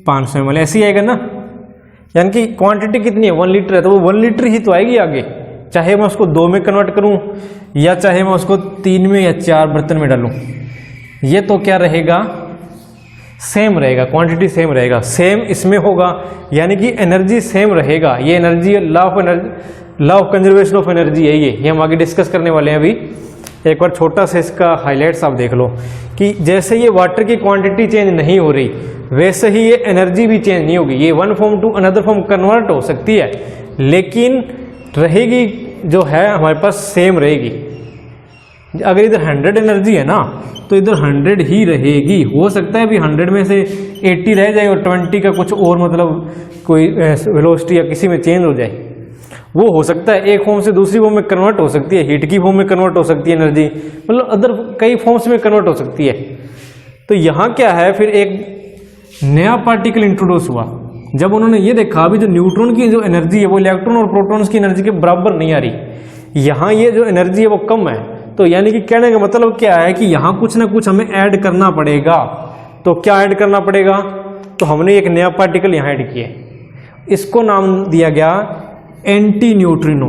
500 ml ऐसी आएगा ना। यानी कि क्वांटिटी कितनी है, 1 लीटर है, तो वो 1 लीटर ही तो आएगी आगे, चाहे मैं उसको 2 में कन्वर्ट करूं या चाहे मैं उसको 3 में या 4 बर्तन में डालूं, ये तो क्या रहेगा, सेम रहेगा, क्वांटिटी सेम रहेगा, सेम इसमें होगा, यानी कि एनर्जी सेम रहेगा। ये energy law of conservation of energy है, ये हम आगे डिस्कस करने वाले हैं। अभी एक बार छोटा सा इसका हाईलाइट्स आप देख लो कि जैसे ये वाटर की क्वांटिटी चेंज नहीं हो रही वैसे ही ये एनर्जी भी चेंज नहीं होगी। ये one form to another form convert हो सकती है, लेकिन रहेगी जो है हमारे पास सेम रहेगी। अगर इधर 100 एनर्जी है ना तो इधर 100 ही रहेगी। हो सकता है भी 100 में से 80 रह जाए और 20 का कुछ और मतलब कोई वेलोसिटी या किसी में चेंज हो जाए, वो हो सकता है। एक फॉर्म से दूसरी फॉर्म में कन्वर्ट हो सकती है, हीट की फॉर्म में कन्वर्ट हो सकती है एनर्जी, मतलब अदर कई फॉर्म्स में कन्वर्ट हो सकती है। तो यहाँ क्या है, फिर एक नया पार्टिकल इंट्रोड्यूस हुआ। जब उन्होंने ये देखा अभी जो न्यूट्रॉन की जो एनर्जी है वो इलेक्ट्रॉन और प्रोटॉन्स की एनर्जी के बराबर नहीं आ रही, यहाँ ये जो एनर्जी है वो कम है। तो यानी कि कहने का मतलब क्या है कि यहाँ कुछ ना कुछ हमें ऐड करना पड़ेगा। तो क्या ऐड करना पड़ेगा, तो हमने एक नया पार्टिकल यहाँ ऐड किया, इसको नाम दिया गया एंटी न्यूट्रिनो।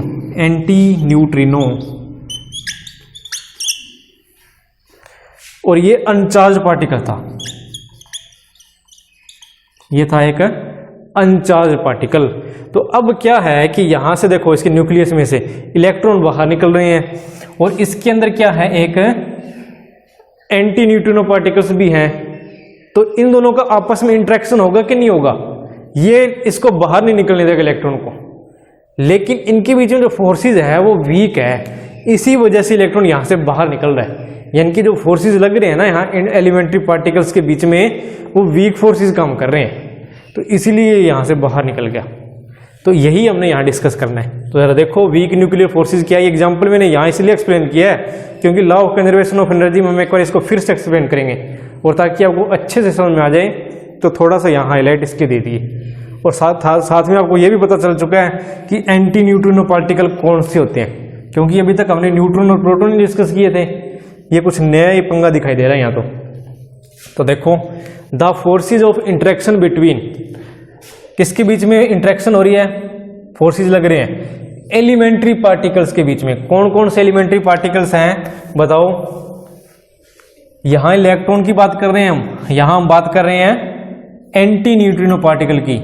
और ये अनचार्ज पार्टिकल था, ये था एक अनचार्ज पार्टिकल। तो अब क्या है कि यहां से देखो इसके न्यूक्लियस में से इलेक्ट्रॉन बाहर निकल रहे हैं और इसके अंदर क्या है, एक एंटी न्यूट्रिनो पार्टिकल्स भी हैं। तो इन दोनों का आपस में इंटरेक्शन होगा कि नहीं होगा, ये इसको बाहर नहीं निकलने देगा इलेक्ट्रॉन को, लेकिन इनके बीच में जो फोर्सेज है वो वीक है, इसी वजह से इलेक्ट्रॉन यहां से बाहर निकल रहा है। यानी कि जो फोर्सेज लग रहे हैं ना यहाँ एलिमेंट्री पार्टिकल्स के बीच में, वो वीक फोर्सेज काम कर रहे हैं, तो इसीलिए यहां से बाहर निकल गया। तो यही हमने यहाँ डिस्कस करना है। तो जरा देखो वीक न्यूक्लियर फोर्सेज क्या है। एग्जाम्पल मैंने यहाँ इसलिए एक्सप्लेन किया है क्योंकि law of conservation of energy में हम एक बार इसको फिर से एक्सप्लेन करेंगे, और ताकि आपको अच्छे से समझ में आ जाए तो थोड़ा सा यहाँ हाईलाइट इसके दे दिए। और साथ में आपको ये भी पता चल चुका है कि एंटी न्यूट्रिनो पार्टिकल कौन से होते हैं, क्योंकि अभी तक हमने न्यूट्रॉन और प्रोटॉन डिस्कस किए थे। ये कुछ नया ही पंगा दिखाई दे रहा है यहाँ तो देखो the forces of interaction between, किसके बीच में इंटरेक्शन हो रही है, फोर्सेज लग रहे हैं एलिमेंट्री पार्टिकल्स के बीच में। कौन कौन से एलिमेंट्री पार्टिकल्स हैं बताओ। यहां इलेक्ट्रॉन की बात कर रहे हैं हम, यहां हम बात कर रहे हैं एंटी न्यूट्रिनो पार्टिकल की,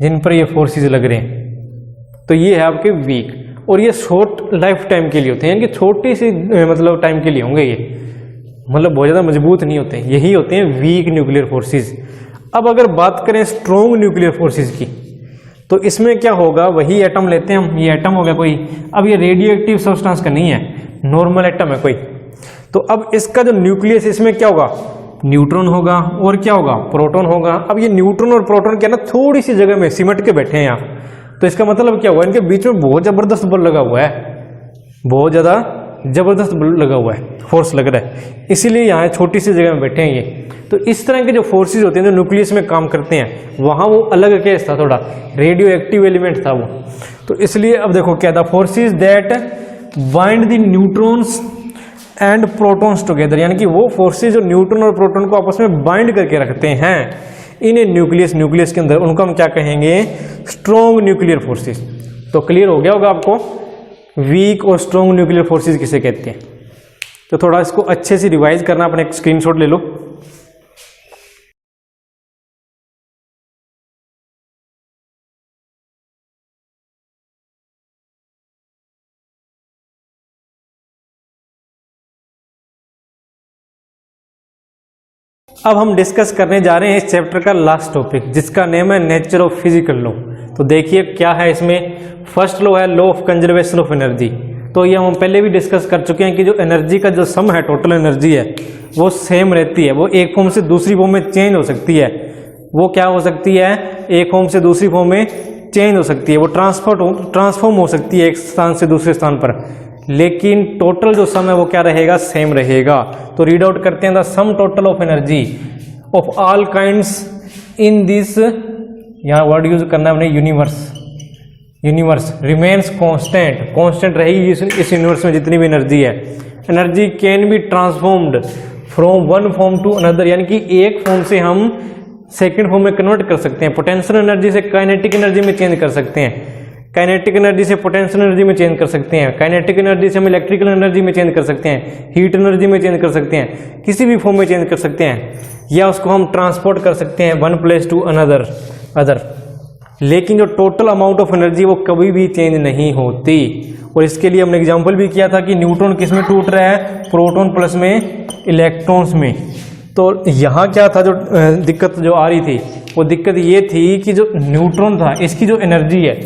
जिन पर ये फोर्सेज लग रहे हैं। तो ये है आपके वीक, और ये शॉर्ट लाइफ टाइम के लिए होते हैं, यानी कि छोटी सी मतलब टाइम के लिए होंगे ये, मतलब बहुत ज़्यादा मजबूत नहीं होते, यही होते हैं वीक न्यूक्लियर फोर्सेज। अब अगर बात करें स्ट्रॉन्ग न्यूक्लियर फोर्सेज की, तो इसमें क्या होगा, वही एटम लेते हैं हम, ये एटम हो गया कोई, अब ये रेडियो एक्टिव सब्सटेंस का नहीं है, नॉर्मल एटम है कोई। तो अब इसका जो न्यूक्लियस, इसमें क्या होगा, न्यूट्रॉन होगा और क्या होगा, प्रोटॉन होगा। अब ये न्यूट्रॉन और प्रोटॉन क्या ना थोड़ी सी जगह में सिमट के बैठे हैं यहाँ, तो इसका मतलब क्या हुआ, इनके बीच में बहुत जबरदस्त बल लगा हुआ है, बहुत ज़्यादा जबरदस्त बल लगा हुआ है, फोर्स लग रहा है, इसीलिए यहाँ छोटी सी जगह में बैठे हैं ये। तो इस तरह के जो फोर्सेज होते हैं जो न्यूक्लियस में काम करते हैं, वहाँ वो अलग केस था, थोड़ा रेडियो एक्टिव एलिमेंट था वो। तो इसलिए अब देखो क्या था, forces that bind the neutrons and protons together, यानी कि वो फोर्सेज जो न्यूट्रॉन और प्रोटॉन को आपस में बाइंड करके रखते हैं इन न्यूक्लियस के अंदर, उनको हम क्या कहेंगे, स्ट्रॉन्ग न्यूक्लियर फोर्सेज। तो क्लियर हो गया होगा आपको वीक और स्ट्रॉन्ग न्यूक्लियर फोर्सेस किसे कहते हैं। तो थोड़ा इसको अच्छे से रिवाइज करना, अपने एक स्क्रीनशॉट ले लो। अब हम डिस्कस करने जा रहे हैं इस चैप्टर का लास्ट टॉपिक, जिसका नेम है नेचर ऑफ फिजिकल लॉ। तो देखिए क्या है इसमें। फर्स्ट लॉ है law of conservation of energy. तो ये हम पहले भी डिस्कस कर चुके हैं कि जो एनर्जी का जो सम है, टोटल एनर्जी है, वो सेम रहती है। वो एक फॉर्म से दूसरी फॉर्म में चेंज हो सकती है। वो क्या हो सकती है, एक फॉर्म से दूसरी फॉर्म में चेंज हो सकती है। वो ट्रांसफॉर्म हो सकती है एक स्थान से दूसरे स्थान पर, लेकिन टोटल जो सम है वो क्या रहेगा, सेम रहेगा। तो रीड आउट करते हैं, the sum total of energy of all kinds in this, यहाँ वर्ड यूज करना है हमने, यूनिवर्स रिमेन्स कांस्टेंट। कांस्टेंट रहेगी इस यूनिवर्स में जितनी भी एनर्जी है। Energy can be transformed from one form to another, यानी कि एक फॉर्म से हम सेकेंड फॉर्म में कन्वर्ट कर सकते हैं। पोटेंशियल एनर्जी से काइनेटिक एनर्जी में चेंज कर सकते हैं, काइनेटिक एनर्जी से पोटेंशियल एनर्जी में चेंज कर सकते हैं, काइनेटिक एनर्जी से हम इलेक्ट्रिकल एनर्जी में चेंज कर सकते हैं, हीट एनर्जी में चेंज कर सकते हैं, किसी भी फॉर्म में चेंज कर सकते हैं, या उसको हम ट्रांसपोर्ट कर सकते हैं वन प्लेस टू अदर। लेकिन जो टोटल अमाउंट ऑफ एनर्जी वो कभी भी चेंज नहीं होती। और इसके लिए हमने एग्जांपल भी किया था कि न्यूट्रॉन किस में टूट रहा है, प्रोटॉन प्लस में इलेक्ट्रॉन्स में। तो यहाँ क्या था, जो दिक्कत जो आ रही थी, वो दिक्कत ये थी कि जो न्यूट्रॉन था, इसकी जो एनर्जी है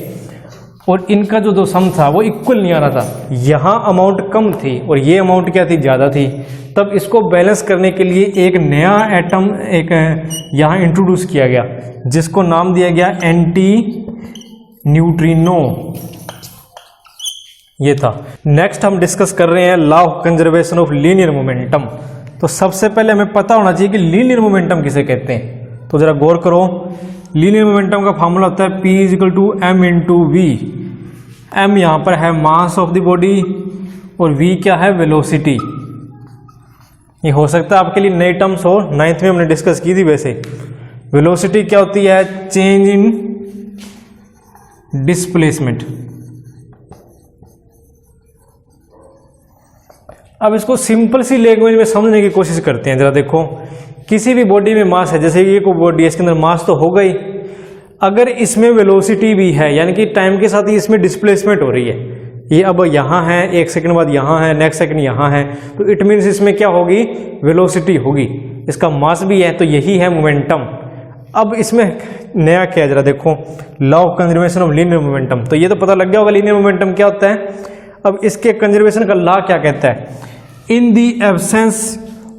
और इनका जो सम था वो इक्वल नहीं आ रहा था। यहाँ अमाउंट कम थी और ये अमाउंट क्या थी, ज़्यादा थी। तब इसको बैलेंस करने के लिए एक नया एटम यहाँ इंट्रोड्यूस किया गया, जिसको नाम दिया गया एंटी न्यूट्रिनो। ये था। नेक्स्ट हम डिस्कस कर रहे हैं law of conservation of linear momentum. तो सबसे पहले हमें पता होना चाहिए कि लीनियर मोमेंटम किसे कहते हैं। तो जरा गौर करो, लीनियर मोमेंटम का फॉर्मूला होता है P = m/v। m यहाँ पर है मास ऑफ द बॉडी और v क्या है, वेलोसिटी। ये हो सकता है आपके लिए नई टर्म्स हो, 9th में हमने डिस्कस की थी। वैसे वेलोसिटी क्या होती है, चेंज इन डिस्प्लेसमेंट। अब इसको सिंपल सी लैंग्वेज में समझने की कोशिश करते हैं। जरा देखो, किसी भी बॉडी में मास है, जैसे ये कोई बॉडी है, इसके अंदर मास तो हो गई, अगर इसमें वेलोसिटी भी है, यानी कि टाइम के साथ ही इसमें डिस्प्लेसमेंट हो रही है। ये अब यहाँ है, एक सेकंड बाद यहाँ है, नेक्स्ट सेकंड यहाँ है, तो इट मीन्स इसमें क्या होगी, वेलोसिटी होगी। इसका मास भी है, तो यही है मोमेंटम। अब इसमें नया क्या है, जरा देखो, law of conservation of linear momentum. तो ये तो पता लग गया होगा लीनियर मोमेंटम क्या होता है। अब इसके कंजर्वेशन का लॉ क्या कहता है, in the absence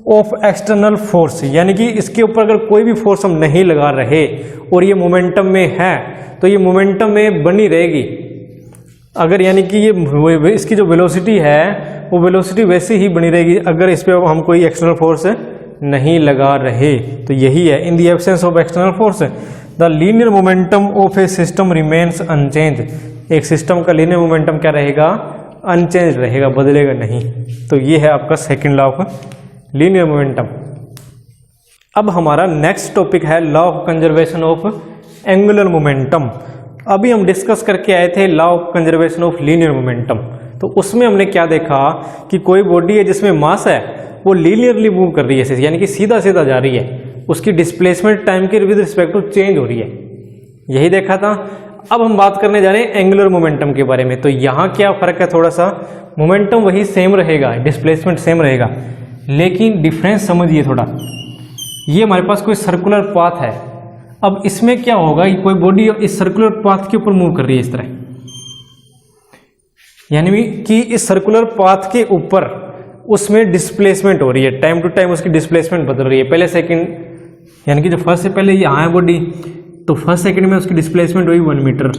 of external force, यानी कि इसके ऊपर अगर कोई भी फोर्स हम नहीं लगा रहे और ये मोमेंटम में है, तो ये मोमेंटम में बनी रहेगी। अगर यानी कि ये इसकी जो वेलोसिटी है वो वेलोसिटी वैसे ही बनी रहेगी अगर इस पर हम कोई एक्सटर्नल फोर्स नहीं लगा रहे। तो यही है, in the absence of external force the linear momentum of a system remains unchange. एक सिस्टम का लीनियर मोमेंटम क्या रहेगा, अनचेंज रहेगा, बदलेगा नहीं। तो ये है आपका second law of linear momentum. अब हमारा नेक्स्ट टॉपिक है law of conservation of angular momentum. अभी हम डिस्कस करके आए थे law of conservation of linear momentum. तो उसमें हमने क्या देखा कि कोई बॉडी है जिसमें मास है, वो लीनियरली मूव कर रही है, यानी कि सीधा सीधा जा रही है, उसकी डिस्प्लेसमेंट टाइम के विद रिस्पेक्ट टू चेंज हो रही है, यही देखा था। अब हम बात करने जा रहे हैं एंगुलर मोमेंटम के बारे में। तो यहाँ क्या फर्क है, थोड़ा सा मोमेंटम वही सेम रहेगा, डिस्प्लेसमेंट सेम रहेगा, लेकिन डिफरेंस समझिए थोड़ा। ये हमारे पास कोई सर्कुलर पाथ है, अब इसमें क्या होगा कि कोई बॉडी इस सर्कुलर पाथ के ऊपर मूव कर रही है इस तरह, यानी कि इस सर्कुलर पाथ के ऊपर उसमें डिस्प्लेसमेंट हो रही है, टाइम टू टाइम उसकी डिस्प्लेसमेंट बदल रही है। पहले सेकंड, यानी कि जो फर्स्ट से पहले यहाँ है बॉडी, तो फर्स्ट सेकंड में उसकी डिस्प्लेसमेंट हुई 1 मीटर,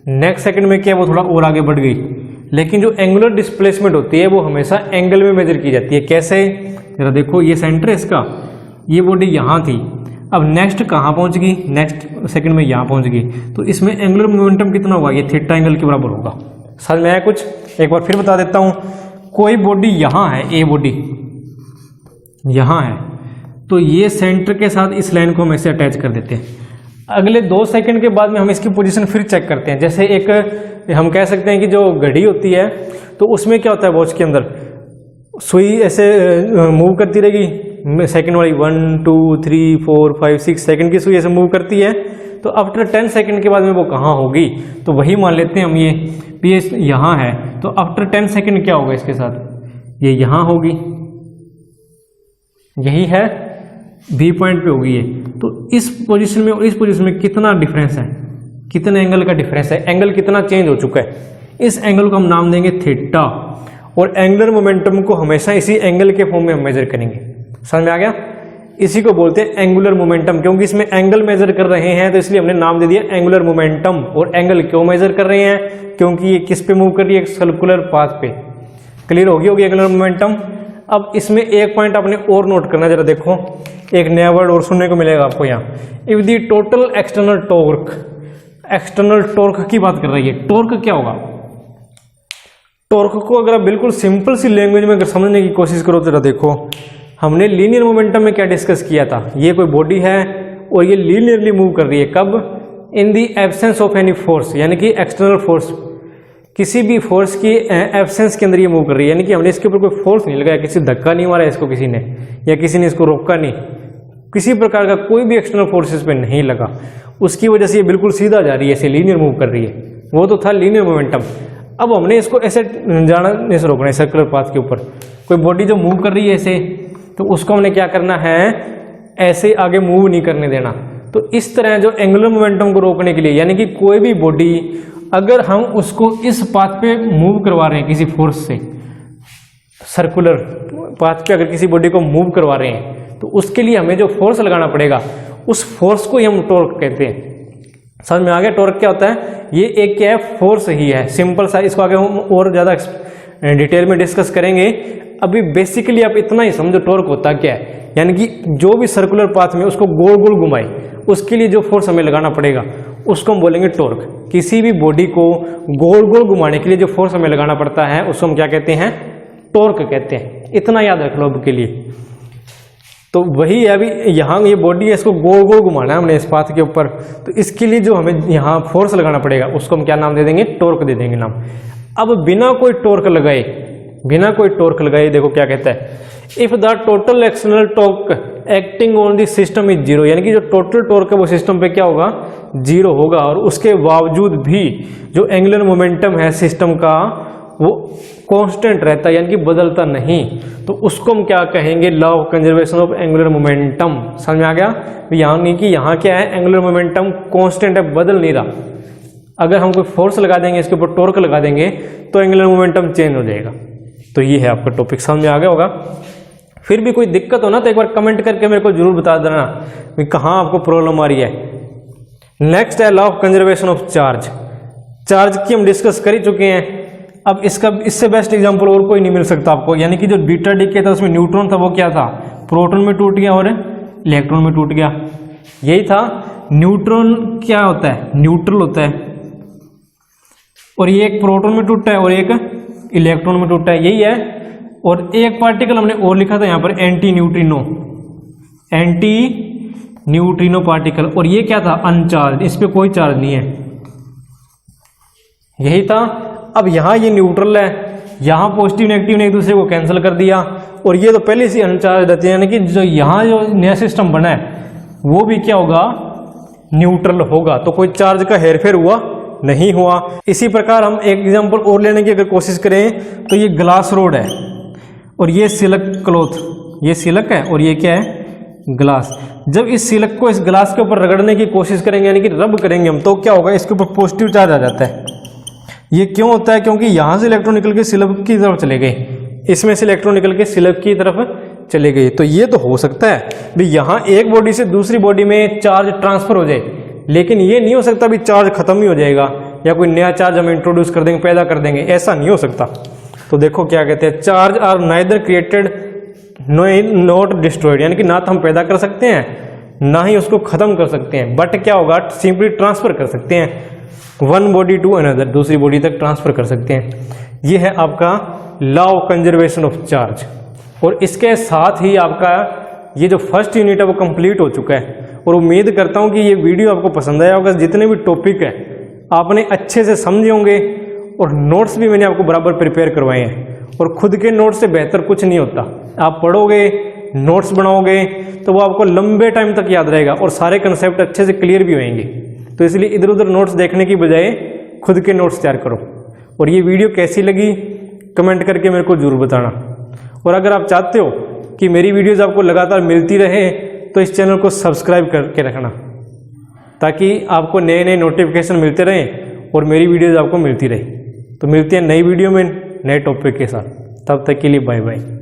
नेक्स्ट सेकंड में क्या वो थोड़ा और आगे बढ़ गई। लेकिन जो एंगुलर डिस्प्लेसमेंट होती है वो हमेशा एंगल में मेजर की जाती है। कैसे, जरा देखो, ये सेंटर है इसका, ये बॉडी यहाँ थी, अब नेक्स्ट कहाँ पहुँच गई, नेक्स्ट सेकंड में यहाँ पहुँच गई, तो इसमें एंगुलर मोमेंटम कितना होगा, ये थीटा एंगल के बराबर होगा। समझ में आया कुछ, एक बार फिर बता देता हूँ। कोई बॉडी यहाँ है, ए बॉडी यहाँ है, तो ये सेंटर के साथ इस लाइन को हम ऐसे अटैच कर देते हैं। अगले 2 सेकंड के बाद में हम इसकी पोजीशन फिर चेक करते हैं। जैसे एक हम कह सकते हैं कि जो घड़ी होती है तो उसमें क्या होता है, वॉच के अंदर सुई ऐसे मूव करती रहेगी, सेकंड वाली 1 2 3 4 5 6 सेकंड की सुई ऐसे मूव करती है, तो आफ्टर 10 सेकंड के बाद में वो कहाँ होगी, तो वही मान लेते हैं हम ये भी यहाँ है, तो आफ्टर 10 सेकंड क्या होगा इसके साथ, ये यहाँ होगी, यही है बी पॉइंट पे होगी ये। तो इस पोजीशन में और इस पोजीशन में कितना डिफरेंस है, कितने एंगल का डिफरेंस है, एंगल कितना चेंज हो चुका है, इस एंगल को हम नाम देंगे थीटा, और एंगुलर मोमेंटम को हमेशा इसी एंगल के फॉर्म में हम मेजर करेंगे। समझ में आ गया? इसी को बोलते हैं एंगुलर मोमेंटम, क्योंकि इसमें एंगल मेजर कर रहे हैं तो इसलिए हमने नाम दे दिया एंगुलर मोमेंटम। और एंगल क्यों मेजर कर रहे हैं, क्योंकि ये किस पे मूव कर रही है, एक सर्कुलर पाथ पे। क्लियर होगी एंगुलर मोमेंटम। अब इसमें एक पॉइंट आपने और नोट करना, जरा देखो, एक नया वर्ड और सुनने को मिलेगा आपको यहाँ, if the total external torque, external torque की बात कर रही है। टॉर्क क्या होगा, टॉर्क को अगर आप बिल्कुल सिंपल सी लैंग्वेज में अगर समझने की कोशिश करो, जरा देखो, हमने लीनियर मोमेंटम में क्या डिस्कस किया था, ये कोई बॉडी है और ये लीनियरली मूव कर रही है, कब, in the absence of any force, यानी कि एक्सटर्नल फोर्स, किसी भी फोर्स की एब्सेंस के अंदर ये मूव कर रही है, यानी कि हमने इसके ऊपर कोई फोर्स नहीं लगाया, किसी धक्का नहीं मारा इसको किसी ने, या किसी ने इसको रोका नहीं, किसी प्रकार का कोई भी एक्सटर्नल फोर्सेस पे नहीं लगा, उसकी वजह से ये बिल्कुल सीधा जा रही है, ऐसे लीनियर मूव कर रही है, वो तो था लीनियर मोमेंटम। अब हमने इसको ऐसे जाना ऐसे रोकना है सर्कुलर पाथ के ऊपर, कोई बॉडी जो मूव कर रही है ऐसे, तो उसको हमने क्या करना है, ऐसे आगे मूव नहीं करने देना। तो इस तरह जो एंगुलर मोमेंटम को रोकने के लिए, यानी कि कोई भी बॉडी अगर हम उसको इस पाथ पे मूव करवा रहे हैं किसी फोर्स से, सर्कुलर पाथ पे अगर किसी बॉडी को मूव करवा रहे हैं, तो उसके लिए हमें जो फोर्स लगाना पड़ेगा उस फोर्स को ही हम टॉर्क कहते हैं। समझ में आ गया टॉर्क क्या होता है, ये एक क्या है, फोर्स ही है, सिंपल सा। इसको आगे हम और ज़्यादा डिटेल में डिस्कस करेंगे, अभी बेसिकली आप इतना ही समझो टॉर्क होता क्या है, यानी कि जो भी सर्कुलर पाथ में उसको गोल गोल घुमाए, उसके लिए जो फोर्स हमें लगाना पड़ेगा उसको हम बोलेंगे टॉर्क। किसी भी बॉडी को गोल गोल घुमाने के लिए जो फोर्स हमें लगाना पड़ता है उसको हम क्या कहते हैं, टॉर्क कहते हैं। इतना याद रख लो अब के लिए। तो वही है, अभी यहाँ ये बॉडी है, इसको गोल गोल घुमाना है हमने इस पाथ के ऊपर, तो इसके लिए जो हमें यहाँ फोर्स लगाना पड़ेगा उसको हम क्या नाम दे देंगे, टॉर्क दे देंगे नाम। अब बिना कोई टॉर्क लगाए, बिना कोई टॉर्क लगाए देखो क्या कहता है, if the total external torque acting on the system is zero, यानी कि जो टोटल टॉर्क है वो सिस्टम पे क्या होगा, जीरो होगा, और उसके बावजूद भी जो एंगुलर मोमेंटम है सिस्टम का वो कांस्टेंट रहता है, यानी कि बदलता नहीं, तो उसको हम क्या कहेंगे, law of conservation of angular momentum. समझ में आ गया? यहाँ नहीं कि यहाँ क्या है, एंगुलर मोमेंटम कांस्टेंट है, बदल नहीं रहा। अगर हम कोई फोर्स लगा देंगे, इसके ऊपर टॉर्क लगा देंगे, तो एंगुलर मोमेंटम चेंज हो जाएगा। तो ये है आपका टॉपिक, समझ में आ गया होगा। फिर भी कोई दिक्कत हो ना तो एक बार कमेंट करके मेरे को जरूर बता देना कि कहाँ आपको प्रॉब्लम आ रही है। नेक्स्ट है law of conservation of charge. Charge की हम डिस्कस कर ही चुके हैं, अब इसका इससे बेस्ट एग्जांपल और कोई नहीं मिल सकता आपको। यानी कि जो बीटा डीके था उसमें न्यूट्रॉन था, वो क्या था, प्रोटॉन में टूट गया और इलेक्ट्रॉन में टूट गया, यही था। न्यूट्रॉन क्या होता है, न्यूट्रल होता है, और ये एक प्रोटॉन में टूटता है और एक इलेक्ट्रॉन में टूटता है, यही है। और एक पार्टिकल हमने और लिखा था यहाँ पर, anti neutrino, anti neutrino particle, और ये क्या था, अनचार्ज, इस पर कोई चार्ज नहीं है, यही था। अब यहाँ ये न्यूट्रल है, यहाँ पॉजिटिव नेगेटिव ने एक दूसरे को कैंसिल कर दिया, और ये तो पहले से अनचार्ज रहती है, यानी कि जो यहाँ जो नया सिस्टम बना है वो भी क्या होगा, न्यूट्रल होगा, तो कोई चार्ज का हेरफेर हुआ नहीं हुआ। इसी प्रकार हम एक एग्जांपल और लेने की अगर कोशिश करें तो ये ग्लास रोड है और ये सिल्क क्लॉथ, ये सिल्क है और ये क्या है, ग्लास। जब इस सिल्क को इस ग्लास के ऊपर रगड़ने की कोशिश करेंगे, यानी कि रब करेंगे हम, तो क्या होगा, इसके ऊपर पॉजिटिव चार्ज आ जाता है। ये क्यों होता है, क्योंकि यहाँ से इलेक्ट्रॉन निकल के सिल्क की तरफ चले गए, इसमें से इलेक्ट्रॉन निकल के सिल्क की तरफ चले गए। तो ये तो हो सकता है भी यहाँ एक बॉडी से दूसरी बॉडी में चार्ज ट्रांसफर हो जाए, लेकिन ये नहीं हो सकता भी चार्ज खत्म ही हो जाएगा या कोई नया चार्ज हम इंट्रोड्यूस कर देंगे, पैदा कर देंगे, ऐसा नहीं हो सकता। तो देखो क्या कहते हैं, charge are neither created not destroyed, यानी कि ना तो हम पैदा कर सकते हैं ना ही उसको खत्म कर सकते हैं, बट क्या होगा, सिंपली ट्रांसफर कर सकते हैं वन बॉडी टू अनदर, दूसरी बॉडी तक ट्रांसफर कर सकते हैं। ये है आपका law of conservation of charge. और इसके साथ ही आपका ये जो फर्स्ट यूनिट है वो कंप्लीट हो चुका है, और उम्मीद करता हूँ कि ये वीडियो आपको पसंद आया होगा। जितने भी टॉपिक है आपने अच्छे से समझे होंगे, और नोट्स भी मैंने आपको बराबर प्रिपेयर करवाए हैं। और खुद के नोट्स से बेहतर कुछ नहीं होता। आप पढ़ोगे, नोट्स बनाओगे तो वो आपको लंबे टाइम तक याद रहेगा और सारे कंसेप्ट अच्छे से क्लियर भी होंगे। तो इसलिए इधर उधर नोट्स देखने की बजाय खुद के नोट्स तैयार करो। और ये वीडियो कैसी लगी कमेंट करके मेरे को जरूर बताना। और अगर आप चाहते हो कि मेरी वीडियोज़ आपको लगातार मिलती रहे तो इस चैनल को सब्सक्राइब करके रखना, ताकि आपको नए नए नोटिफिकेशन मिलते रहें और मेरी वीडियोज़ आपको मिलती रहे। तो मिलते हैं नई वीडियो में नए टॉपिक के साथ। तब तक के लिए बाय बाय।